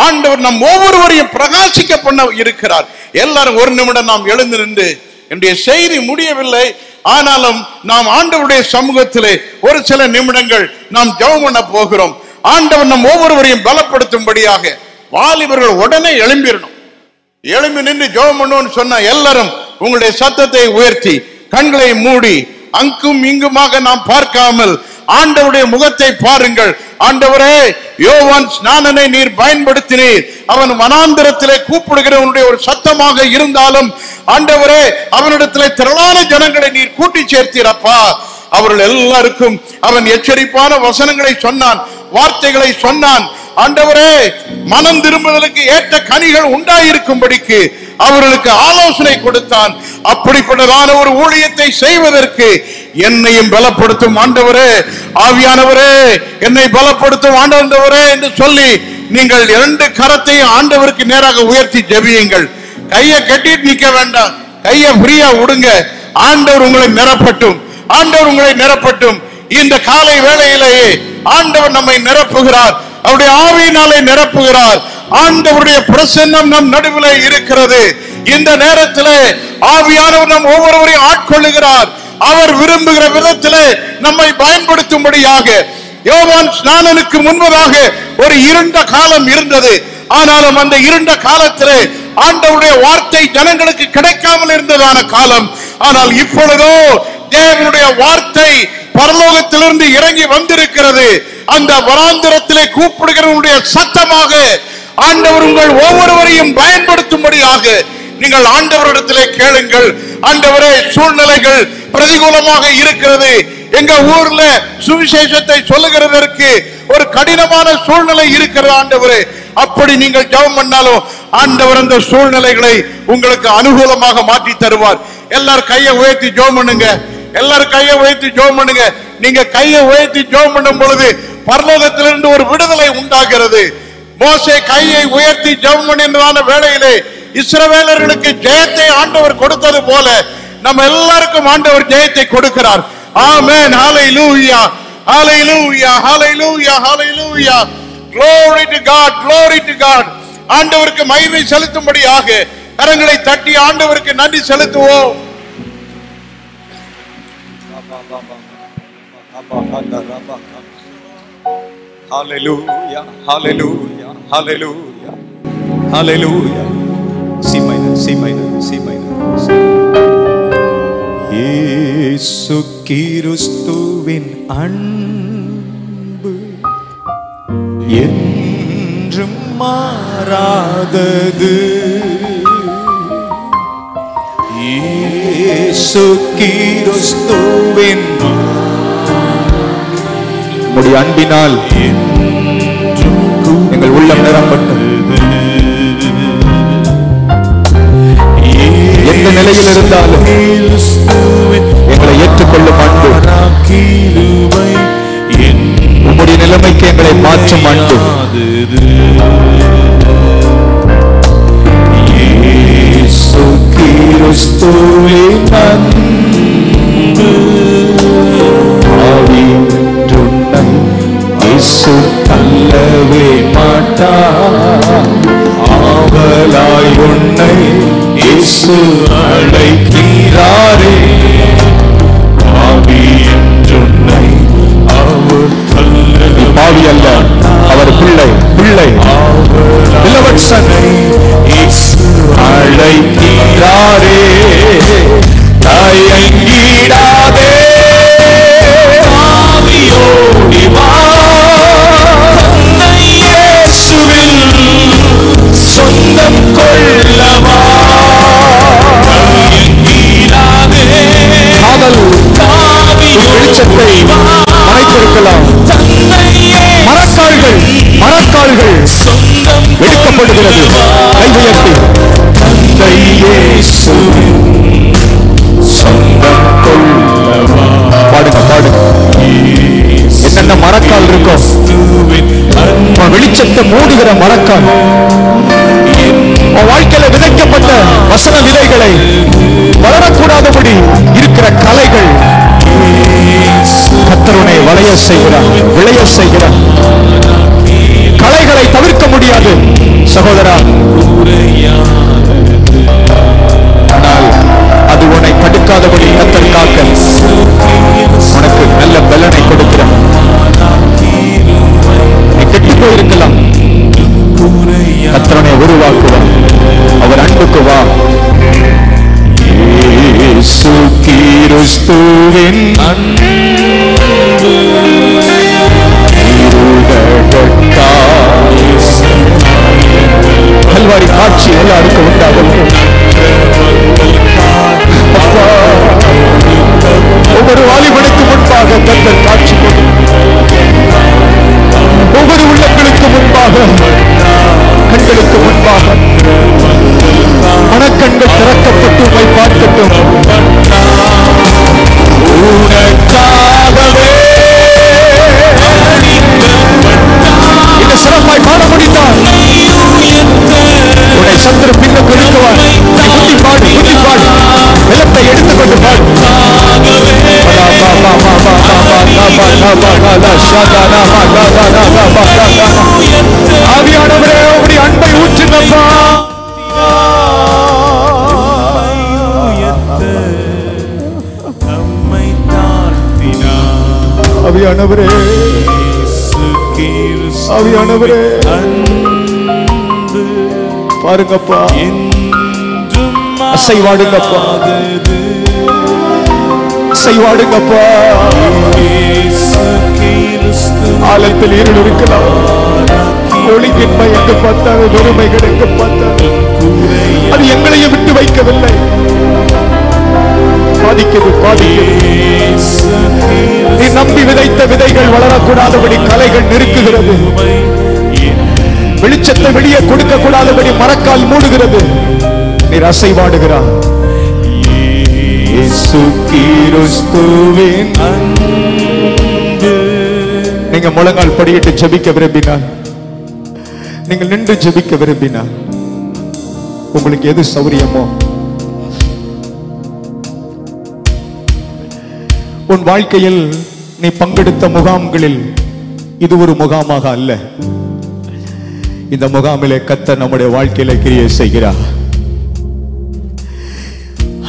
ஆண்டவர் நம் ஒவ்வொருவரையும் பிரகாசிக்க பண்ண இருக்கிறார். எல்லாரும் ஒரு நிமிடம் நாம் எழுந்து நின்று, என்னுடைய செய்தி முடியவில்லை, ஆனாலும் நாம் ஆண்டவருடைய சமூகத்திலே ஒரு சில நிமிடங்கள் நாம் ஜெபம் பண்ண போகிறோம். ஆண்டவர் நம் ஒவ்வொருவரையும் பலப்படுத்தும்படியாக. வாலிபர்கள் உடனே எழும்பிடணும். எழும்பி நின்று ஜெபம் பண்ணுவோம்னு சொன்னா எல்லாரும் உங்களுடைய சத்தத்தை உயர்த்தி கண்களை மூடி அங்கும் இங்குமாக நாம் பார்க்காமல் ஆண்டவருடைய முகத்தை பாருங்கள். ஆண்டவரே, யோவான் ஸ்நானனை நீர் பயன்படுத்தினீர். அவன் வனாந்தரத்திலே கூப்பிடுகிறவனுடைய ஒரு சத்தமாக இருந்தாலும் ஆண்டவரே, அவனிடத்திலே திரளான ஜனங்களை நீர் கூட்டி சேர்த்தீரப்பா. அவர்கள் எல்லாருக்கும் அவன் எச்சரிப்பான வசனங்களை சொன்னான், வார்த்தைகளை சொன்னான். ஆண்டவரே, மனம் திரும்புதலுக்கு ஏற்ற கனிகள் உண்டாயிருக்கும்படிக்கு அவர்களுக்கு ஆலோசனை கொடுத்தான். அப்படிப்பட்டதான ஒரு ஊழியத்தை செய்வதற்கு என்னையும் பலப்படுத்தும் ஆண்டவரே, ஆவியானவரே என்னை பலப்படுத்தும் ஆண்டவரே என்று சொல்லி நீங்கள் 2 கரத்தையும் ஆண்டவருக்கு நேராக உயர்த்தி ஜெபியுங்கள். கையை கட்டிட்டு நிக்க வேண்டாம், கையை ஃப்ரீயா விடுங்க. ஆண்டவர் உங்களை நிரப்பட்டும், ஆண்டவர் உங்களை நிரப்பட்டும். இந்த காலை வேளையிலேயே ஆண்டவர் நம்மை நிரப்புகிறார், அவருடைய ஆவியினாலே நிரப்புகிறார். ஆண்டவருடைய பிரசன்னம் நம் நடுவிலே இருக்கிறது. இந்த நேரத்திலே ஆவியானவர் நம் ஒவ்வொருவரையும் ஆட்கொள்ளுகிறார். அவர் விரும்புகிற விதத்திலே நம்மை பயன்படுத்தும்படியாக. யோவான் ஸ்நானனுக்கு முன்பதாக ஒரு இருண்ட காலம் இருந்தது. ஆனாலும் அந்த இருண்ட காலத்திலே ஆண்டவருடைய வார்த்தை ஜனங்களுக்கு கிடைக்காமல் இருந்ததான காலம். ஆனால் இப்பொழுதோ தேவனுடைய வார்த்தை பரலோகத்திலிருந்து இறங்கி வந்திருக்கிறது. அந்த வனாந்தரத்திலே கூப்பிடுகிறவனுடைய சத்தமாக ஆண்டவர் உங்கள் ஒவ்வொருவரையும் பயன்படுத்தும்படியாக நீங்கள் ஆண்டவரிடத்திலே கேளுங்கள். ஆண்டவரே, சூழ்நிலைகள் பிரதிகூலமாக இருக்கிறது. எங்க ஊர்ல சுவிசேஷத்தை சொல்லுகிறதற்கு ஒரு கடினமான சூழ்நிலை இருக்கிறது ஆண்டவரே. அப்படி நீங்கள் ஜெபம் பண்ணாலும் ஆண்டவர் அந்த சூழ்நிலைகளை உங்களுக்கு அனுகூலமாக மாற்றி தருவார். எல்லாரும் கையை உயர்த்தி ஜெபம் பண்ணுங்க. எல்லாரும் கையை உயர்த்தி ஜெபம் பண்ணுங்க. நீங்க கையை உயர்த்தி ஜெபம் பண்ணும் பொழுது பரலோகத்திலிருந்து ஒரு விடுதலை உண்டாகிறது. மோசே கையை உயர்த்தி ஜெபம் பண்ணினதான வேளையிலே இஸ்ரவேலர்களுக்கு ஜெயத்தை ஆண்டவர் கொடுத்தது போல நம்ம எல்லாருக்கும் ஆண்டவர் ஜெயத்தை கொடுக்கிறார். ஆமென். ஹல்லேலூயா, ஹல்லேலூயா, ஹல்லேலூயா, ஹல்லேலூயா. Glory to God, glory to God. ஆண்டவருக்கு மகிமை செலுத்தும்படியாக கரங்களை தட்டி ஆண்டவருக்கு நன்றி செலுத்துவோம். Hallelujah, hallelujah, hallelujah, hallelujah. C minor, C minor, C minor. இயேசு கிறிஸ்துவின் அன்பு என்றும் மாறாதது. இயேசு கிறிஸ்துவின் உம்முடைய அன்பினால் எங்கள் உள்ளம் நிரம்பட்டது. எந்த நிலையில் இருந்தாலும் எங்களை ஏற்றுக்கொள்ளும் அன்பு, உம்முடைய நிலைமைக்கு எங்களை மாற்றும் அன்பு. இயேசு கிறிஸ்துவின் அன்பு ஆவியன்றுன்னை இயேசு தள்ளவே மாட்டார். ஆவலாய் உன்னை இயேசு அழைக்கிறாரே. பாவி என்றுன்னை அவர் தள்ளவே, பாவி அல்ல, அவர் பிள்ளை, பிள்ளை இளவரசனை இயேசு அழைக்கிறாரே. தயங்கிடாதே, ஆவியோடி வா, தன்னை இயேசுவில் சொந்தம் கொள்ளவா. தயங்கிடாதே, காதல் வெளிச்சத்தை மறைத்திருக்கலாம். மரக்கால்கள், மரக்கால்கள் சொந்தம் கொள்ளவா. பாடுங்க பாடுங்க. என்னென்ன மரக்கால் இருக்கும், வெளிச்சத்தை மூடுகிற மரக்கால். வாழ்க்கையில விதைக்கப்பட்ட வசன விதைகளை வளரக்கூடாதபடி இருக்கிற கலைகள் கர்த்தருனை வளைய செய்கிறார், விளைய செய்கிறார். கலைகளை தவிர்க்க முடியாது சகோதரா. ஆனால் அது உன்னை தடுக்காதபடி கர்த்தர் காக்க உனக்கு நல்ல பலனை கொடுக்கிறார். நீ கெட்டு போயிருக்கலாம், கர்த்தருனை உருவாக்குவார். அவர் அன்புக்கு வா. இயேசு கிறிஸ்துவின் அன்பு கல்வாரி காட்சி எல்லாருக்கும் உண்டாகும். ஒவ்வொரு வாலிபனுக்கு முன்பாக கர்த்தர் காட்சி கொடுக்கும். ஒவ்வொரு உள்ளங்களுக்கு முன்பாக, கண்களுக்கு முன்பாக மனக்கண்கள் திறக்கப்பட்டு உம்மை பார்க்கட்டும். உனக்காகவே இந்த சிறப்பாய் பாட முடிந்தார். உன்னை சத்துரு பின்னுக்கு இழுக்குவார். நீ புத்தி பாடு, புத்தி பாடு, வெள்ளத்தை எடுத்துக்கொண்டு பாடு. ஆவியானவரே உம்முடைய அன்பை ஊற்றுங்கப்பா. ஆவியானவரே, ஆவியானவரே பாருங்கப்பா, அசைவாடுங்கப்பா, அசைவாடுங்கப்பா. ஆழத்தில் இருள் இருக்கலாம், ஒளியின்மை எங்கு பார்த்தாலும், ஒருமைகள் எங்கு பார்த்தாலும் அது எங்களையும் விட்டு வைக்கவில்லை. பாதிக்கிறது, பாதிக்கிறது. நீ நம்பி விதைத்த விதைகள் வளரக்கூடாதபடி கலைகள் நெருக்குகிறது. வெளிச்சத்தை வெளியே கொடுக்க கூடாதபடி மரக்கால் மூடுகிறது. நீர் அசைவாடுகிறார். நீங்க முழங்கால் படியிட்டு ஜெபிக்க விரும்பினார், நீங்கள் நின்று ஜெபிக்க விரும்பினார், உங்களுக்கு எது சௌரியமோ. உன் வாழ்க்கையில் நீ பங்கெடுத்த முகாம்களில் இது ஒரு முகாமாக அல்ல. இந்த முகாமிலே கர்த்தர் நம்முடைய வாழ்க்கையில கிரியை செய்கிறார்.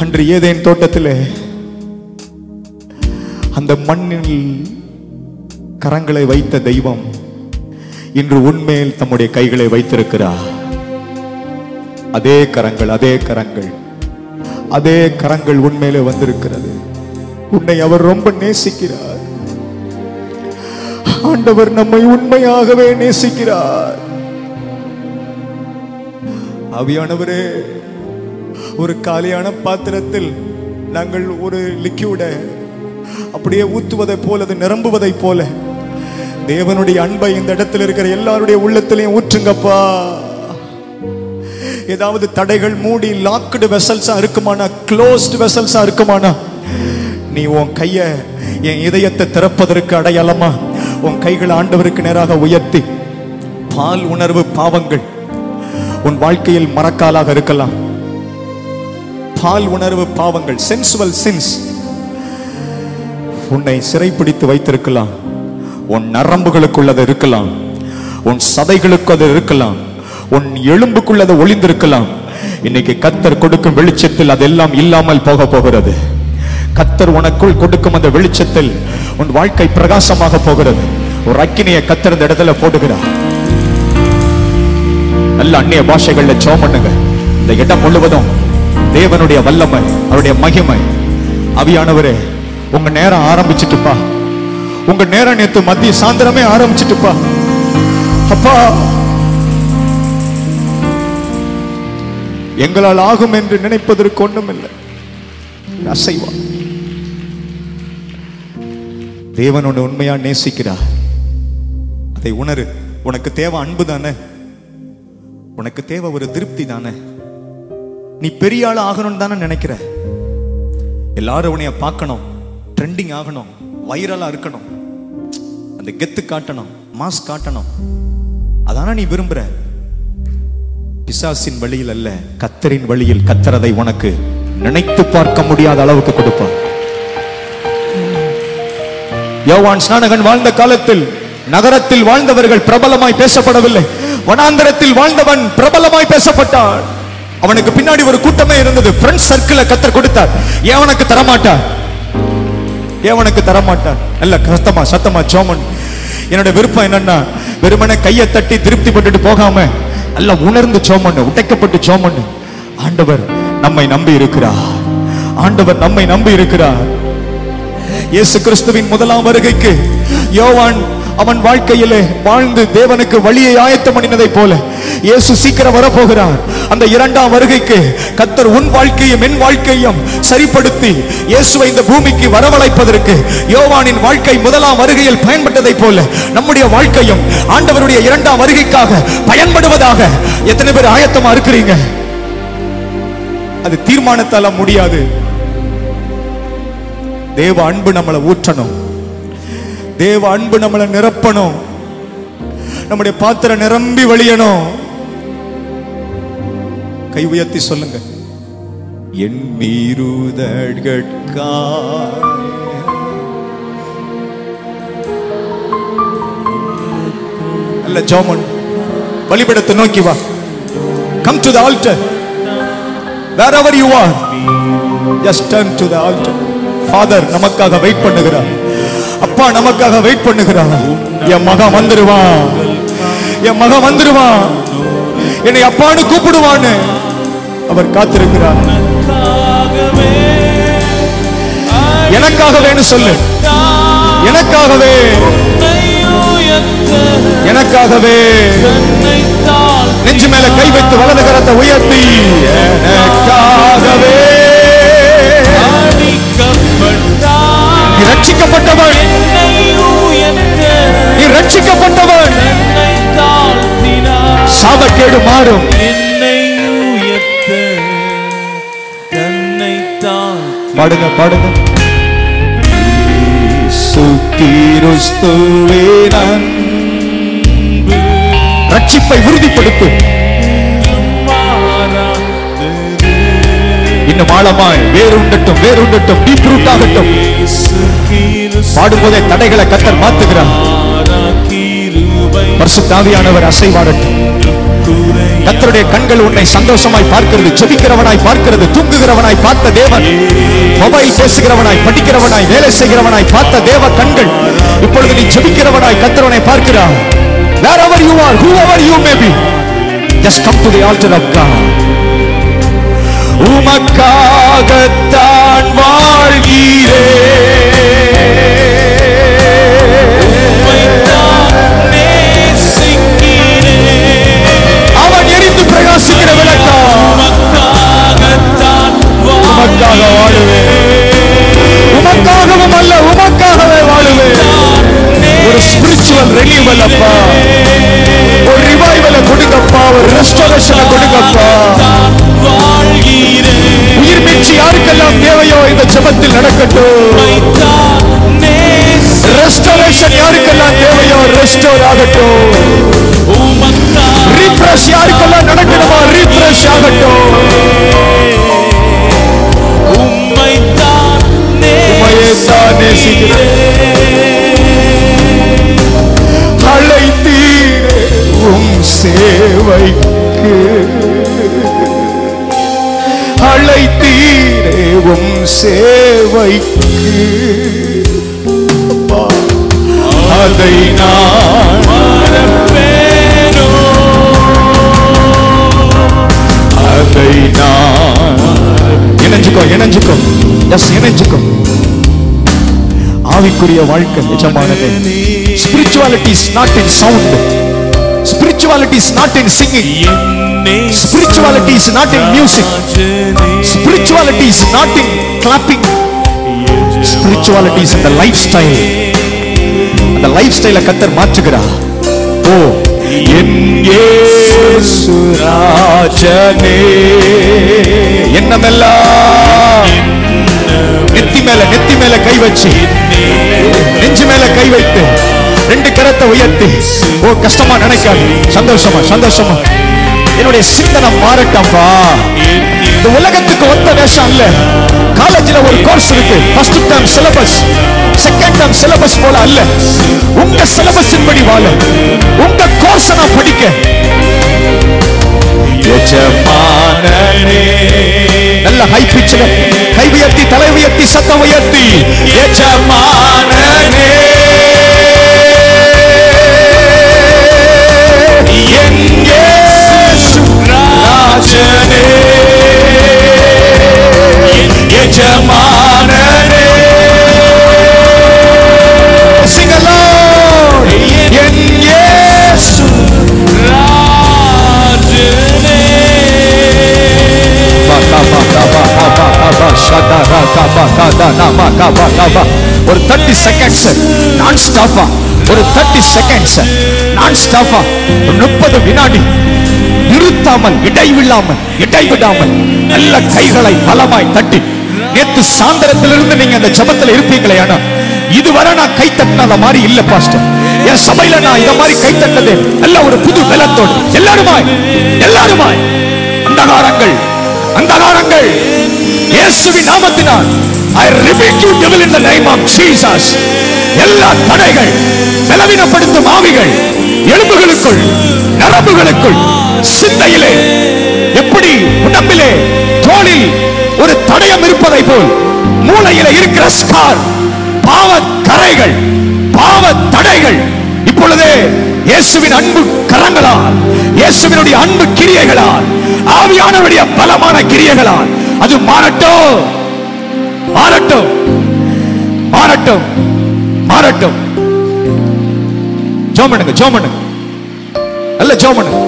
அன்று ஏதேன் தோட்டத்திலே அந்த மண்ணில் கரங்களை வைத்த தெய்வம் இன்று உன்மேல் தம்முடைய கைகளை வைத்திருக்கிறார். அதே கரங்கள், அதே கரங்கள், அதே கரங்கள் உன்மேலே வந்திருக்கிறது. உன்னை அவர் ரொம்ப நேசிக்கிறார். ஆண்டவர் நம்மை உண்மையாகவே நேசிக்கிறார். ஆவியானவரே, ஒரு காலியான பாத்திரத்தில் நாங்கள் ஒரு லிக்யூட அப்படியே ஊத்துவதை போல, அது நிரம்புவதை போல தேவனுடைய அன்பை இந்த இடத்துல இருக்கிற எல்லாருடைய உள்ளத்திலையும் ஊற்றுங்கப்பா. ஏதாவது தடைகள் மூடி லாக்டு வெசல்ஸா இருக்குமானா, க்ளோஸ்டு வெசல்ஸா இருக்குமானா, நீ உன் கைய என் இதயத்தை திறப்பதற்கு அடையாளமா உன் கைகளை ஆண்டவருக்கு நேராக உயர்த்தி, பால் உணர்வு பாவங்கள் உன் வாழ்க்கையில் மரக்காலாக இருக்கலாம். பால் உணர்வு பாவங்கள், சென்சுவல் சின்ஸ் உன்னை சிறைப்பிடித்து வைத்திருக்கலாம். உன் நரம்புகளுக்குள்ளது இருக்கலாம், உன் சதைகளுக்கு அது இருக்கலாம், உன் எலும்புக்குள்ளது ஒளிந்திருக்கலாம். இன்னைக்கு கர்த்தர் கொடுக்கும் வெளிச்சத்தில் அதெல்லாம் இல்லாமல் போக போகிறது. கர்த்தர் உனக்குள் கொடுக்கும் அந்த வெளிச்சத்தில் உன் வாழ்க்கை பிரகாசமாக போகிறது. ஒரு அக்கினியை கர்த்தர் இந்த இடத்துல போடுகிறார். நல்ல அந்நிய பாஷைகள்ல ஜெபம் பண்ணுங்க. இந்த இடம் முழுவதும் தேவனுடைய வல்லமை, அவருடைய மகிமை. ஆவியானவரே, உங்க நேரம் ஆரம்பிச்சுட்டுப்பா. உங்க நேரம் நேத்து மத்திய சாயந்தரமே ஆரம்பிச்சுட்டுப்பா. அப்பா, எங்களால் ஆகும் என்று நினைப்பதற்கு ஒண்ணும் இல்லை. அசைவா தேவன் உன்னை உண்மையா நேசிக்கிறார். அதை உணரு. உனக்கு தேவை அன்பு தானே, உனக்கு தேவை ஒரு திருப்தி தானே. நீ பெரிய ஆள் ஆகணும்னு தானே நினைக்கிற. எல்லாரும் உன்னைய பார்க்கணும், ட்ரெண்டிங் ஆகணும், வைரலா இருக்கணும், அந்த கெத்து காட்டணும், மாஸ் காட்டணும், அதான நீ விரும்புற. பிசாசின் வழியில் அல்ல, கர்த்தரின் வழியில் கர்த்தரதை உனக்கு நினைத்து பார்க்க முடியாத அளவுக்கு கொடுப்பார். யோவான் ஸ்நானகன் வாழ்ந்த காலத்தில் நகரத்தில் வாழ்ந்தவர்கள் பிரபலமாய் பேசப்படவில்லை. வனாந்தரத்தில் வாழ்ந்தவன் பிரபலமாய் பேசப்பட்டான். அவனுக்கு பின்னாடி ஒரு கூட்டமே இருந்தது. ஃப்ரெண்ட்ஸ் சர்க்கிளை கர்த்தர் கொடுத்தார். ஏன் உனக்கு தரமாட்டார்? ஏன் உனக்கு தரமாட்டார்? அல்ல, சத்தமா சோமன். என்னோட விருப்பம் என்னன்னா, வெறுமனே கையை தட்டி திருப்தி பட்டுட்டு போகாம அல்ல, உணர்ந்து சோமன், உடைக்கப்பட்டு சோமன். ஆண்டவர் நம்மை நம்பி இருக்கிறார். ஆண்டவர் நம்மை நம்பி இருக்கிறார். இயேசு கிறிஸ்துவின் முதலாம் வருகைக்கு யோவான் அவன் வாழ்க்கையிலே வாழ்ந்து தேவனுக்கு வழியை ஆயத்தம் பண்ணினதை போல இயேசு சீக்கிரம் வரப்போகிறார். அந்த இரண்டாம் வருகைக்கு கர்த்தர் உன் வாழ்க்கையும் என் வாழ்க்கையும் சரிப்படுத்தி இயேசுவை இந்த பூமிக்கு வரவழைப்பதற்கு யோவானின் வாழ்க்கை முதலாம் வருகையில் பயன்பட்டதை போல நம்முடைய வாழ்க்கையும் ஆண்டவருடைய இரண்டாம் வருகைக்காக பயன்படுவதாக எத்தனை பேர் ஆயத்தமா இருக்கிறீங்க? அது தீர்மானத்தால முடியாது. தேவ அன்பு நம்மளை ஊற்றணும், தேவ அன்பு நம்மளை நிரப்பணும், நம்முடைய பாத்திரம் நிரம்பி வழியணும். கை உயர்த்தி சொல்லுங்க, என் மீறுதற்கா அல்ல ஜோமன், பலிபீடத்தை நோக்கி வா. Come to the altar. Wherever you are, just turn to the altar. Father நமக்காக வெயிட் பண்ணுகிறார். அப்பா நமக்காக வெயிட் பண்ணுகிறார். என் மகன் வந்துருவான், என் மகன் வந்துருவான், என்னை அப்பான்னு கூப்பிடுவான்னு அவர் காத்திருக்கிறார். எனக்காகவேன்னு சொல்லு, எனக்காகவே, எனக்காகவே. நெஞ்சு மேல கை வைத்து வலது கரத்தை உயர்த்தி, எனக்காகவே நீ ரட்சிக்கப்பட்டவன், நீ ரட்சிக்கப்பட்டவன். சாபக்கேடு மாறும். பாடுங்க பாடுங்க. ரட்சிப்பை உறுதிப்படுத்து. இன்னும் ஆழமாய் வேறுண்டட்டும், வேறுண்டட்டும், டீப் ரூட் ஆகட்டும். பாடும்போதே தடைகளை கர்த்தர் மாத்துகிறார். பரிசுத்த ஆவியானவர் அசைவாடட்டும். கர்த்தருடைய கண்கள் உன்னை சந்தோஷமாய் பார்க்கிறது, செபிக்கிறவனாய் பார்க்கிறது, தூங்குகிறவனாய் பார்த்த தேவன், மொபைல் பேசுகிறவனாய், படிக்கிறவனாய், வேலை செய்கிறவனாய் பார்த்த தேவ கண்கள் இப்பொழுது நீ செபிக்கிறவனாய் கர்த்தரவனை பார்க்கிறார். Wherever you are, whoever you may be, just come to the altar of God. உமக்காகத்தான் வாழ்கிறேன். அவன் எரிந்து பிரகாசிக்கிற விளக்கா. உமக்காக வாழுவேன், உமக்காகவும் அல்ல, உமக்காகவே வாழுவேன். ஒரு ஸ்பிரிச்சுவல் ரெனியூவல் அப்பா, ஒரு ரிவைவலை கொடுங்கப்பா, ஒரு ரெஸ்டோரேஷனை கொடுங்கப்பா. உயிர் மீட்சி யாருக்கெல்லாம் தேவையோ இந்த ஜெபத்தில் நடக்கட்டும். ரெஸ்டோரேஷன் யாருக்கெல்லாம் தேவையோ ரெஸ்டோர் ஆகட்டும். ரீஃப்ரெஷ் யாருக்கெல்லாம் நடக்கணுமோ ரீஃப்ரெஷ் ஆகட்டும். உம்மையே தான் நேசிக்கிறேன். அழைத்தீரே உம் சேவைக்கு, அழைத்தீரே உம் சேவைக்கு. அதை நான் மறப்பேனோ, அதை நான் இணைஞ்சுக்கோ, இணைஞ்சுக்கோ, ஜஸ்ட் இணைஞ்சுக்கோ. ஆவிக்குரிய வாழ்க்கை நிஜமானது. Spirituality is not in sound. Spirituality is not in singing. Spirituality is not in music. Spirituality is not in clapping. Spirituality is in the lifestyle. அந்த லைஃப் ஸ்டைலை கர்த்தர் மாற்றுகிறார். ஓ, என் இயேசு ராஜனே. என்னமெல்லாம் நெத்தி மேல கை வச்சு, நெஞ்சு மேல கை வைத்து, ரெண்டு கரத்தை உயர்த்தி, ஓ கஷ்டமா நினைக்காது, சந்தோஷமா என்னுடைய சிந்தனை மாறட்டப்பா. இந்த உலகத்துக்கு ஒத்த வேஷம் இல்ல. காலேஜ்ல ஒரு கோர்ஸ் இருக்கு, first term syllabus, second term syllabus போல அல்ல. உங்க சிலபஸின் படி வாழ, உங்க கோர்ஸ் நான் படிக்க. எஜமானனே, நல்ல ஹை பிட்ச்ல கை உயர்த்தி, தலை உயர்த்தி, சத்தம் உயர்த்தி, எஜமானனே என் இயேசு ராஜனே, எஜமானனே. Sing along. என் இயேசு ராஜனே. ஒரு 30 செகண்ட்ஸ் நான் ஸ்டாப்பா, ஒரு 30 செகண்ட்ஸ் நான் ஸ்டாப்பா, 30 வினாடி நிறுத்தாமல், இடைவிடாமல் நல்ல கைகளை பலமாய் தட்டி. நேற்று சாயந்தரத்திலிருந்து நீங்க அந்த ஜபத்தில் இருப்பீங்களே, ஆனா இதுவரை நான் கை தட்டினத மாதிரி இல்ல பாஸ்டர். என் சபையில நான் இத மாதிரி கை தட்டினது நல்ல ஒரு புது பலத்தோடு எல்லாருமாய் அந்தகாரங்கள் இயேசுவின் நாமத்தினால் I rebuke you devil in the name of Jesus. எல்லா தடைகள், பலவீனப்படுத்தும் ஆவிகள் எலும்புகளுக்குள், நரம்புகளுக்குள், சிந்தையிலே, எப்படி உடம்பிலே தோளில் ஒரு தடயம் இருப்பதை போல் மூளையில இருக்கிற ஸ்கார், பாவ கரைகள், பாவ தடைகள் இப்பொழுதே இயேசுவின் அன்பு கரங்களால், இயேசுவினுடைய அன்பு கிரியைகளால், ஆவியானவருடைய பலமான கிரியைகளால் அது மாறட்டும். ஜெபம் பண்ணுங்க, நல்ல ஜெபம் பண்ணுங்க.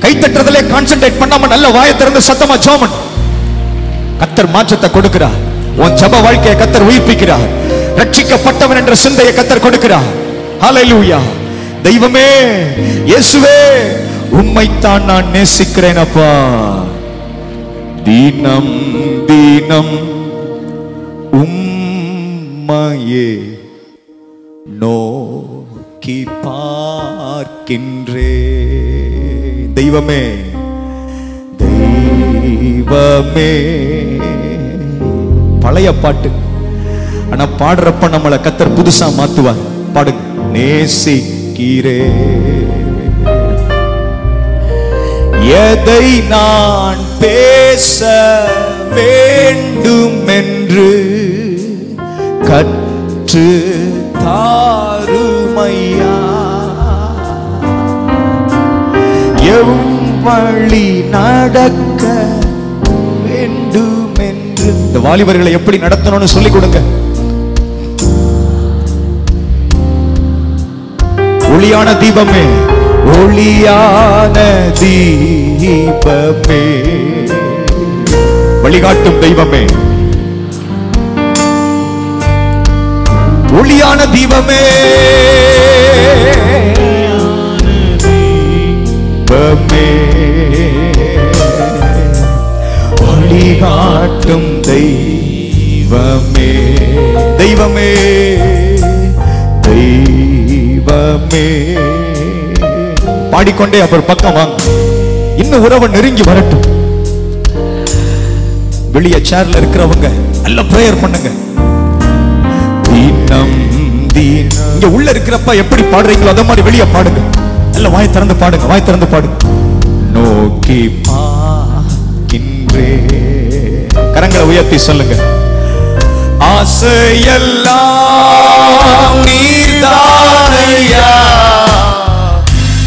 கை தட்டுறதுல கான்சென்ட்ரேட் பண்ணாம நல்ல வாயை திறந்து சத்தமா ஜெபம் பண்ணு. கர்த்தர் மாற்றத்தை கொடுக்கிறார். உன் ஜெப வாழ்க்கையை கர்த்தர் உயிர்ப்பிக்கிறார். ரட்சிக்கப்பட்டவன் என்ற சிந்தையை கர்த்தர் கொடுக்கிறார். ஹல்லேலூயா. தெய்வமே, இயேசுவே, உம்மைத்தான் நான் நேசிக்கிறேன் அப்பா. தீனம் உம்மையே நோக்கி பார்க்கின்றே. தெய்வமே, பழைய பாட்டு, ஆனா பாடுறப்ப நம்மளை கர்த்தர் புதுசா மாத்துவார். பாடுங்க. நேசிக்கிறே, எதை நான் பேச வேண்டும் என்று கற்று தாருமையா. வழி நடக்க வேண்டும் என்று. இந்த வாலிபர்களை எப்படி நடத்தணும்னு சொல்லிக் கொடுங்க. ஒளியான தீபமே, ஒளியான தீபமே, வழிகாட்டும் தெய்வமே, ஒளியான தீபமே, வழிகாட்டும் தெய்வமே, தெய்வமே, தெய்வமே. பாடிக்கொண்டே அப்புறம் பக்கம் வாங்க. இன்னும் உறவை நெருங்கி வரட்டும். வெளியே சேர்ல இருக்கிறவங்க நல்ல பிரேயர் பண்ணுங்க. தீனம் தீனம். இங்க உள்ள இருக்கிறப்ப எப்படி பாடுறீங்களோ அதே மாதிரி வெளியே பாடுங்க. நல்ல வாய் திறந்து பாடுங்க, வாய் திறந்து பாடுங்க. நோக்கி பாக்கின்றே. கரங்களை உயர்த்தி சொல்லுங்க. ஆசையெல்லாம் நீர்தானையா,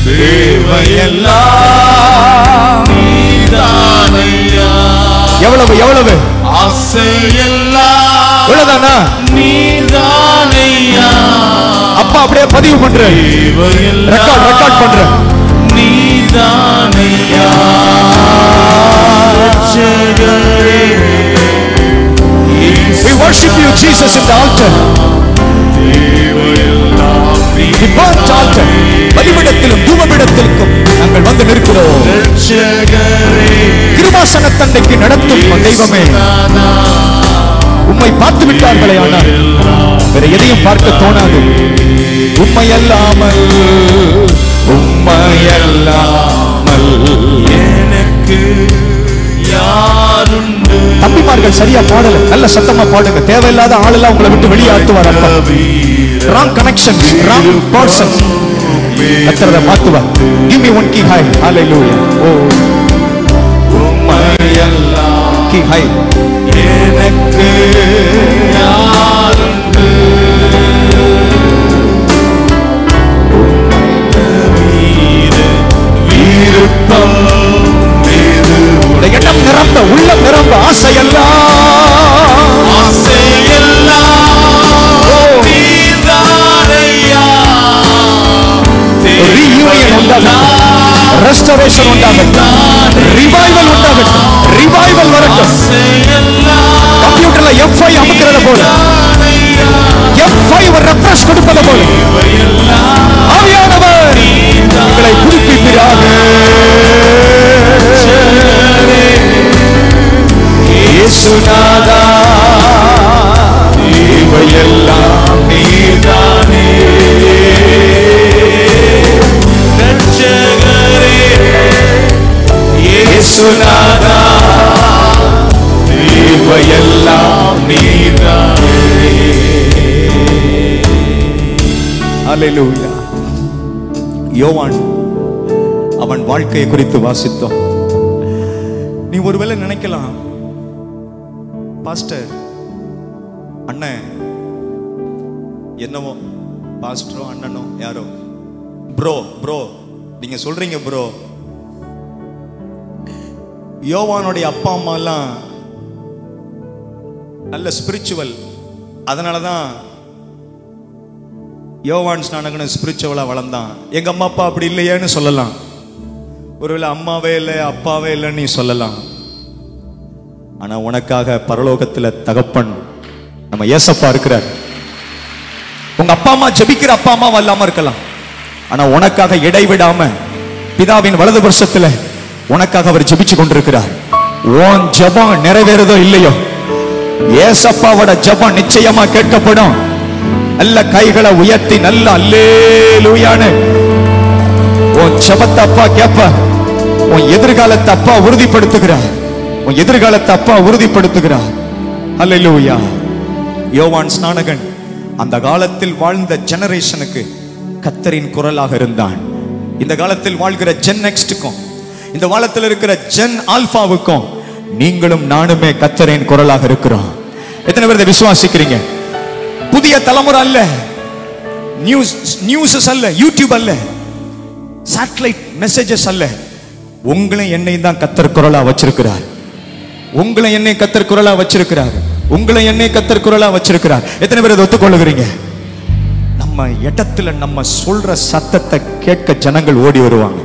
தேவையெல்லாம் நீர்தானையா. எவ்வளவு எவ்வளவு ஆசையெல்லாம் இவ்வளவுதானா? நீர்தானையா. அப்பா அப்படியே பதிவு பண்ற, ரெக்கார்ட் பண்ற. நீர்தானையா. We worship you, Jesus, in the altar. சமூகத்திற்கும் நாங்கள் வந்து நிற்கிறோம். கிருபாசனத்தண்டைக்கு நடத்தும் தெய்வமே, உம்மை பார்த்து விட்டார்களே, ஆனால் வேற எதையும் பார்க்க தோணாது. உம்மையல்லாமல் எனக்கு யாருண்டு. தம்பிமார்கள் சரியா பாடல, நல்ல சத்தமா பாடுங்க. தேவையில்லாத ஆளெல்லாம் உங்களை விட்டு வெளியாட்டுவார். ராங் கனெக்ஷன், ராங் பர்சன் கர்த்தரை மாத்துவார். Give me one key high. ஹalleluya. ஓ உம்மையல்லாமல் கீ ஹை எனக்கு யாருண்டு. இடம் நிரம்ப, உள்ளம் நிரம்ப, ரெஸ்டரேஷன் உண்டாகட்டும், ரிவைவல் உண்டாகட்டும், ரிவைவல் வரட்டும். கம்ப்யூட்டர்ல F5 அமுக்குறத போல, F5 ரெஃப்ரெஷ் கொடுப்பது போல ஆவியானவர் உங்களை புதுப்பிப்பீராக. இயேசுநாதா, இவையெல்லாம் நீர்தானே. ரட்சகரே இயேசுநாதா, இவையெல்லாம் நீர்தானே. ஹalleluya. யோவான் அவன் வாழ்க்கையை குறித்து வாசித்தோம். நீ ஒருவேளை நினைக்கலாம், பாஸ்டர் அண்ணன் என்னவோ, பாஸ்டரோ அண்ணனோ யாரோ, ப்ரோ நீங்க சொல்றீங்க ப்ரோ. யோவானுடைய அப்பா அம்மா எல்லாம் நல்ல ஸ்பிரிச்சுவல், அதனாலதான் யோவான் ஸ்நானகன் ஸ்பிரிச்சுவலா வளர்ந்தான். எங்க அம்மா அப்பா அப்படி இல்லையேன்னு சொல்லலாம். ஒருவேளை அம்மாவே இல்லை அப்பாவே இல்லைன்னு நீ சொல்லலாம். ஆனா உனக்காக பரலோகத்துல தகப்பன் நம்ம ஏசப்பா இருக்கிறார். உங்க அப்பா அம்மா ஜெபிக்கிற அப்பா அம்மா இல்லாம இருக்கலாம், ஆனா உனக்காக இடைவிடாம பிதாவின் வலது வருஷத்துல உனக்காக அவர் ஜெபிச்சு கொண்டிருக்கிறார். உன் ஜெபம் நிறைவேறதோ இல்லையோ, ஏசப்பாவோட ஜெபம் நிச்சயமா கேட்கப்படும். நல்ல கைகளை உயர்த்தி நல்ல அல்லேலூயான்னு உன் ஜெபத்தை அப்பா கேட்ப. உன் எதிர்காலத்தை அப்பா உறுதிப்படுத்துகிறார். உன் எதிர்காலத்தை அப்பா உறுதிப்படுத்துகிறார். ஹல்லேலூயா. யோவான் ஸ்நானகன் அந்த காலத்தில் வாழ்ந்த ஜெனரேஷனுக்கு கர்த்தரின் குரலாக இருந்தான். இந்த காலத்தில் வாழ்கிற ஜென் நெக்ஸ்டுக்கும் இந்த காலத்தில் இருக்கிற ஜென் ஆல்பாவுக்கும் நீங்களும் நானுமே கர்த்தரின் குரலாக இருக்கிறோம். எத்தனை பேர் விசுவாசிக்கிறீங்க? புதிய தலைமுறை அல்ல, நியூஸ் அல்ல, யூடியூப் அல்ல, சேட்டலைட் மெசேஜஸ் அல்ல, உங்களை என்னையும் தான் கர்த்தர் குரலா வச்சிருக்கிறார். உங்களை என்னை கர்த்தர் குரலா வச்சிருக்கிறார். உங்களை என்னை கர்த்தர் குரலா வச்சிருக்கிறார். எத்தனை பேர் அதை ஒத்துக்கொள்ளுகிறீங்க? நம்ம இடத்துல நம்ம சொல்ற சத்தத்தை கேட்க ஜனங்கள் ஓடி வருவாங்க.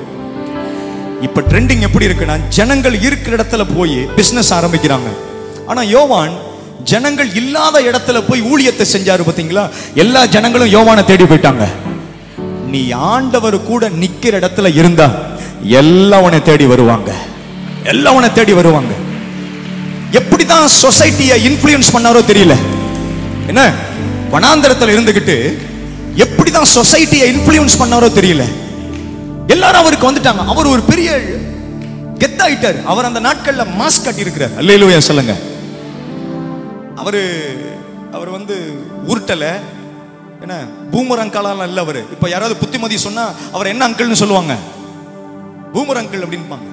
இப்ப ட்ரெண்டிங் எப்படி இருக்குன்னா, ஜனங்கள் இருக்கிற இடத்துல போய் பிசினஸ் ஆரம்பிக்கிறாங்க. ஆனா யோவான் ஜனங்கள் இல்லாத இடத்துல போய் ஊழியத்தை செஞ்சாரு. பாத்தீங்களா? எல்லா ஜனங்களும் யோவானை தேடி போயிட்டாங்க. நீ ஆண்டவர் கூட நிக்கிற இடத்துல இருந்தா எல்லாம் உன்னை தேடி வருவாங்க. எல்லாம் உன்னை தேடி வருவாங்க. எப்படிதான் சொசைட்டியை இன்ஃப்ளூயன்ஸ் பண்ணாரோ தெரியல. என்ன வனாந்தரத்துல இருந்துகிட்டு எப்படிதான் சொசைட்டியை இன்ஃப்ளூயன்ஸ் பண்ணாரோ தெரியல. எல்லாரும் அவருக்கு வந்துட்டாங்க. அவர் ஒரு பெரிய கெத்தாயிட்டார். அவர் அந்த நாட்கள்ல மாஸ்க் கட்டி இருக்கிறார். அல்லேலூயா சொல்லுங்க. அவர் வந்து உருட்டல, என்ன பூமர் அங்கிள் இல்ல அவரு. இப்ப யாராவது புத்திமதி சொன்னா அவர் என்ன அங்கிள்னு சொல்லுவாங்க? பூமர் அங்கிள் அப்படின்பாங்க.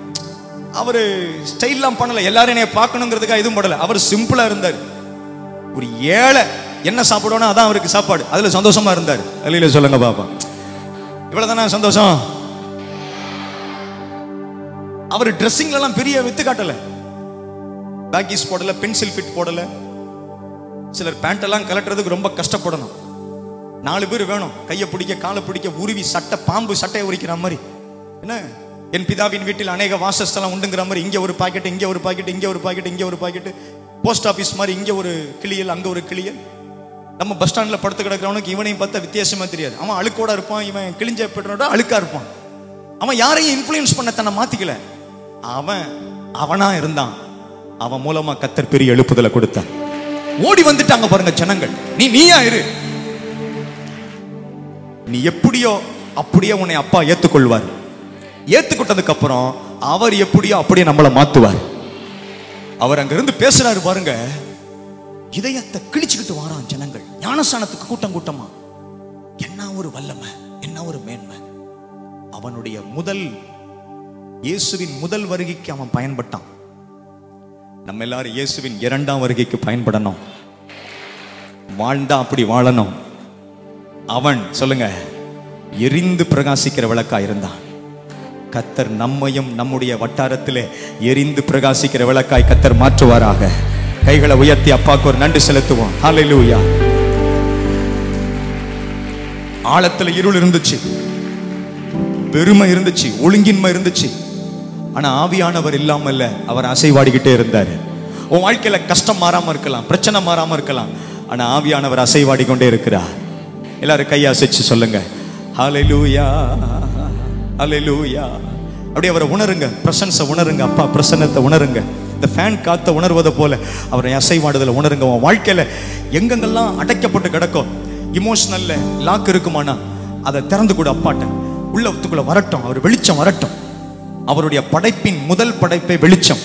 அவரு ஸ்டைல்லாம் பண்ணல, எல்லாரும் என்னைய பார்க்கணுங்கிறதுக்காக எதுவும் பண்ணல. அவர் சிம்பிளா இருந்தார். ஒரு ஏழை என்ன சாப்பிடணும் அதான் அவருக்கு சாப்பாடு. அதுல சந்தோஷமா இருந்தார். அல்லேலூயா சொல்லுங்க பாப்பா. இவ்வளவுதானா சந்தோஷம்? அவர் ட்ரெஸ்ஸிங்ல எல்லாம் பெரிய வித்து காட்டல, பேக்கீஸ் போடல, பென்சில் ஃபிட் போடல. சிலர் பேண்ட் எல்லாம் கலட்டுறதுக்கு ரொம்ப கஷ்டப்படணும். 4 பேர் வேணும், கையை பிடிக்க காலை பிடிக்க, உருவி சட்டை, பாம்பு சட்டையை உரிக்கிற மாதிரி. என்ன, என் பிதாவின் வீட்டில் அநேக வாசஸ்தலம் உண்டுங்கிற மாதிரி இங்க ஒரு பாக்கெட், இங்க ஒரு பாக்கெட், இங்க ஒரு பாக்கெட், இங்க ஒரு பாக்கெட். போஸ்ட் ஆபீஸ் மாதிரி இங்க ஒரு கிளியல், அங்க ஒரு கிளியல். நம்ம பஸ் ஸ்டாண்ட்ல படுத்து கிடக்கிறவனுக்கு இவனையும் பார்த்தா வித்தியாசமா தெரியாது. அவன் அழுக்கோட இருப்பான், இவன் கிழிஞ்ச பெற்றோட அழுக்கா இருப்பான். அவன் யாரையும் இன்ஃப்ளூயன்ஸ் பண்ண தன்னை மாத்திக்கல. அவனா இருந்தான். அவன் மூலமா கர்த்தர் பெரிய எழுப்புதலை கொடுத்தான். ஓடி வந்துட்டாங்க பாருங்க ஜனங்கள். நீயா இரு, நீ எப்படியோ அப்படியே உன்னை அப்பா ஏத்துக்கொள்வார். ஏத்துக்கிட்டதுக்கு அப்புறம் அவர் எப்படியோ அப்படியே நம்மளை மாத்துவார். அவர் அங்க இருந்து பேசுறாரு பாருங்க. இதயத்தை கிழிச்சுக்கிட்டு வாரான் ஜனங்கள். ஞானஸ்தானத்துக்கு கூட்டம் கூட்டமா. என்ன ஒரு வல்லமை, என்ன ஒரு மேன்மை. அவனுடைய இயேசுவின் முதல் வருகைக்கு அவன் பயன்பட்டான். நம்ம எல்லாரும் இயேசுவின் இரண்டாம் வருகைக்கு பயன்படணும். வாழ்ந்தா அப்படி வாழணும். அவன் சொல்லுங்க எரிந்து பிரகாசிக்கிற விளக்கா இருந்தான். கர்த்தர் நம்மையும் நம்முடைய வட்டாரத்திலே எரிந்து பிரகாசிக்கிற விளக்காய் கர்த்தர் மாற்றுவாராக. கைகளை உயர்த்தி அப்பாவுக்கு ஒரு நன்றி செலுத்துவோம். ஹல்லேலூயா. ஆழத்துல இருள் இருந்துச்சு, பெருமை இருந்துச்சு, ஒழுங்கின்மை இருந்துச்சு. ஆனா ஆவியானவர் இல்லாமல்ல அவர் அசைவாடிக்கிட்டே இருந்தார். உன் வாழ்க்கையில கஷ்டம் மாறாம இருக்கலாம், பிரச்சனை மாறாம இருக்கலாம், ஆனா ஆவியானவர் அசைவாடி கொண்டே இருக்கிறார். எல்லாரும் கையை அசைச்சு சொல்லுங்க ஹல்லேலூயா, ஹல்லேலூயா. அப்படியே அவரை உணருங்க, பிரசன்ஸை உணருங்க, அப்பா பிரசன்னத்தை உணருங்க. இந்த ஃபேன் காத்த உணர்வதை போல அவரை அசைவாடுதல உணருங்க. உன் வாழ்க்கையில எங்கெங்கெல்லாம் அடைக்கப்பட்டு கிடக்கும், இமோஷனல்ல லாக் இருக்குமானா அதை திறந்து கூட அப்பாட்ட உள்ளத்துக்குள்ள வரட்டும். அவர் வெளிச்சம் வரட்டும். அவருடைய படைப்பின் முதல் படைப்பை வெளிச்சம்.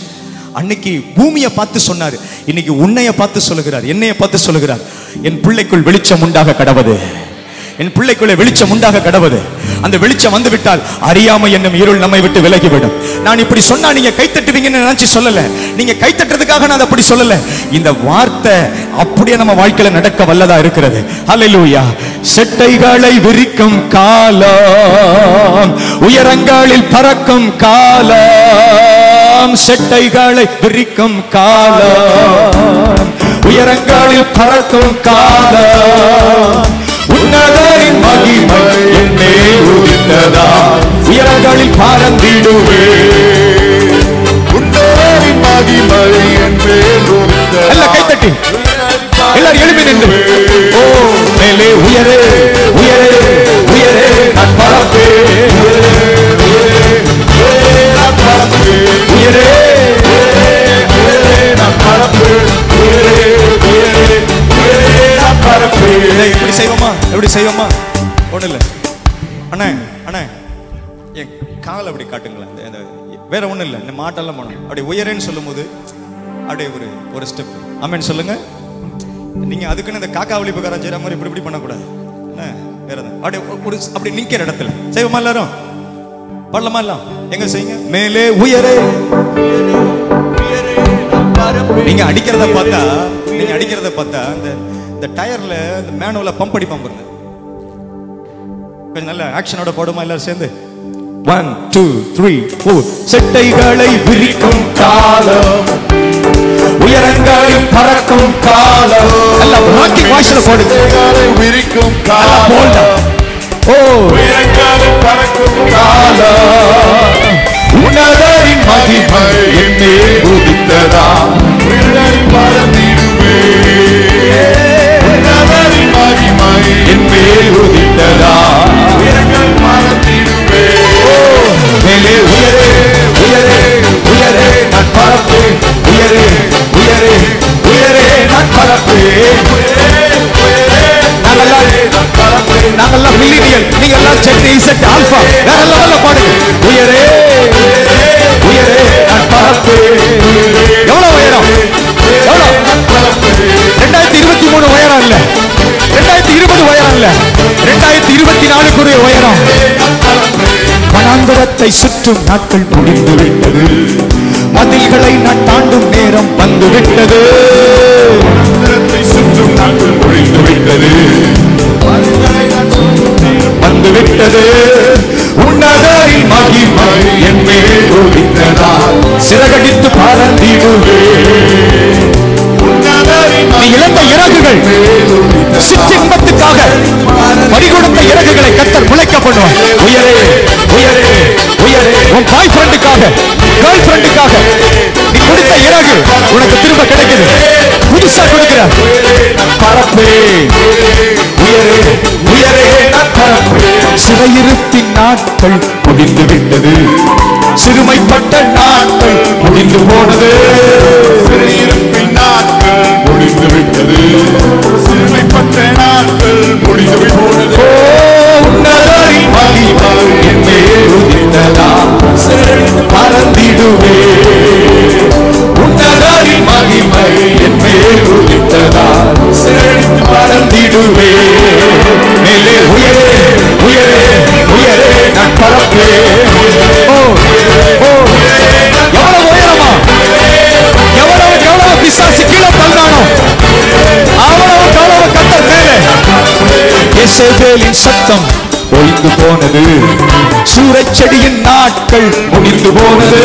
அன்னைக்கு பூமியை பார்த்து சொன்னார், இன்னைக்கு உன்னைய பார்த்து சொல்லுகிறார், என்னைய பார்த்து சொல்லுகிறார். என் பிள்ளைக்குள் வெளிச்சம் உண்டாக கடவது, என் பிள்ளைக்குள்ளே வெளிச்சம் உண்டாக கடவது. அந்த வெளிச்சம் வந்து விட்டால் அறியாமை என்னும் இருள் நம்மை விட்டு விலகிவிடும். நான் இப்படி சொன்னா நீங்க கைத்தட்டுவீங்கன்னு நினைச்சு சொல்லல. நீங்க கைத்தட்டுறதுக்காக நான் அப்படி சொல்லல. இந்த வார்த்தை அப்படியே நம்ம வாழ்க்கையில நடக்க வல்லதா இருக்கிறது. ஹல்லேலூயா. செட்டைகளை விரிக்கும் காலம், உயரங்களில் பறக்கும் காலம். செட்டைகளை விரிக்கும் காலம், உயரங்களில் பறக்கும் காலம். உன்னதரின் மகிமை என்னே உதித்ததா, உயரங்களில் பறந்திடுவே. உன்னதரின் மகிமை என்னே உதித்ததா. எல்லாம் கைத்தட்டி எல்லாரும் எழுப்பி நின்று ஓ மேலே உயரே உயரே உயரே நான் பறப்பேன், உயரே நான் பறப்பேன். எப்படி செய்வோமா, எப்படி செய்வோமா? ஒண்ணு இல்ல அண்ணா, அண்ணா என் காலை அப்படி காட்டுங்களேன். வேற ஒண்ணு இல்ல, இந்த மாட்டெல்லாம் போனோம். அப்படி உயரேன்னு சொல்லும் போது அப்படியே ஒரு ஸ்டெப் ஆமென் சொல்லுங்க. நீங்க அதுக்குன்னு இந்த காக்கா ஒளிப்புக்காரன் செய்யற மாதிரி இப்படி இப்படி பண்ணக்கூடாது. வேற அப்படியே அப்படி நிக்கிற இடத்துல செய்வோமா? எல்லாரும் பண்ணலாமா? எல்லாம் எங்க செய்யுங்க. மேலே உயரே. நீங்க அடிக்கிறத பார்த்தா இந்த டயர்ல இந்த மேனுவல பம்ப் அடிப்பான் பாருங்க. கொஞ்சம் நல்ல ஆக்ஷனோட போடுமா எல்லாரும் சேர்ந்து? 1 2 3 4. செட்டைகளை விரிக்கும் காலம், உயரங்களில் பறக்கும் காலம். எல்லாம் ராக்கிங் வாய்ஸ்ல போடுங்க. செட்டைகளை விரிக்கும் காலம், ஓ உயரங்களில் பறக்கும் காலம். உன்னதரின் மகிமை என்னே உதித்ததா, உயரங்களில் பறந்திடுவே. உன்னதரின் மகிமை என்னே உதித்ததா, உயரங்களில் பறந்திடுவே. மேலே உயரே உயரே உயரே நான் பறப்பேன், உயரே உயரே உயரே நான் பறப்பேன். நாங்கெல்லாம் மில்லினியல், நீங்க எல்லாம் செட்டு இசட் ஆல்பா, வேற லெவல்ல பாடுங்க. உயரே உயரே நான் பறப்பேன். எவ்வளவு உயரம்? எவ்வளவு? 2023 உயரம் இல்ல, 2020 உயரம் இல்ல, 2024 உயரம். வனாந்தரத்தை சுற்றும் நாட்கள் முடிந்துவிட்டது, மதில்களை நான் தாண்டும் நேரம் வந்துவிட்டது. வனாந்தரத்தை சுற்றும் நாட்கள் முடிந்துவிட்டது, வந்துவிட்டது. உன்னதரின் மகிமை என் மேல் உதித்ததா, சிறகடித்து பறந்திடுவே. நீ இழந்த இறகுகள், சிற்றின்பத்துக்காக பறிகொடுத்த இறகுகளை கர்த்தர் முளைக்க பண்ணுவார். உயரே உயரே உயரே. உன் பாய் ஃப்ரெண்டுக்காக, கேர்ள் ஃப்ரெண்டுக்காக நீ கொடுத்த இறகு உனக்கு திரும்ப கிடைக்குது. புதுசா கொடுக்கிறார். பறப்பேன், உயரே உயரே நான் பறப்பேன். சிறையிருப்பின் நாட்கள் முடிந்து விட்டது, சிறுமைப்பட்ட நாட்கள் முடிந்து போனது. சிறையிருப்பின் நாட்கள் முடிந்து விட்டது, சிறுமைப்பட்ட நாட்கள் முடிந்து போனது. உன்னதரின் மகிமை என் மேல் உதித்ததா, பறந்திடுவே. உன்னதரின் மகிமை என் மேல் உதித்ததா, பறந்திடுவே. மேலே உயரே உயரே உயரே நான் பறப்பேன். எவ்வளவு உயரமா, எவ்வளவு எவ்வளவு பிசாசு கீழே தள்ளானோ அவ்வளவு கவலை கத்தர் மேலே. எசேபேலின் சத்தம் ஒழிந்து போனது, சூரச்செடியின் நாட்கள் முடிந்து போனது.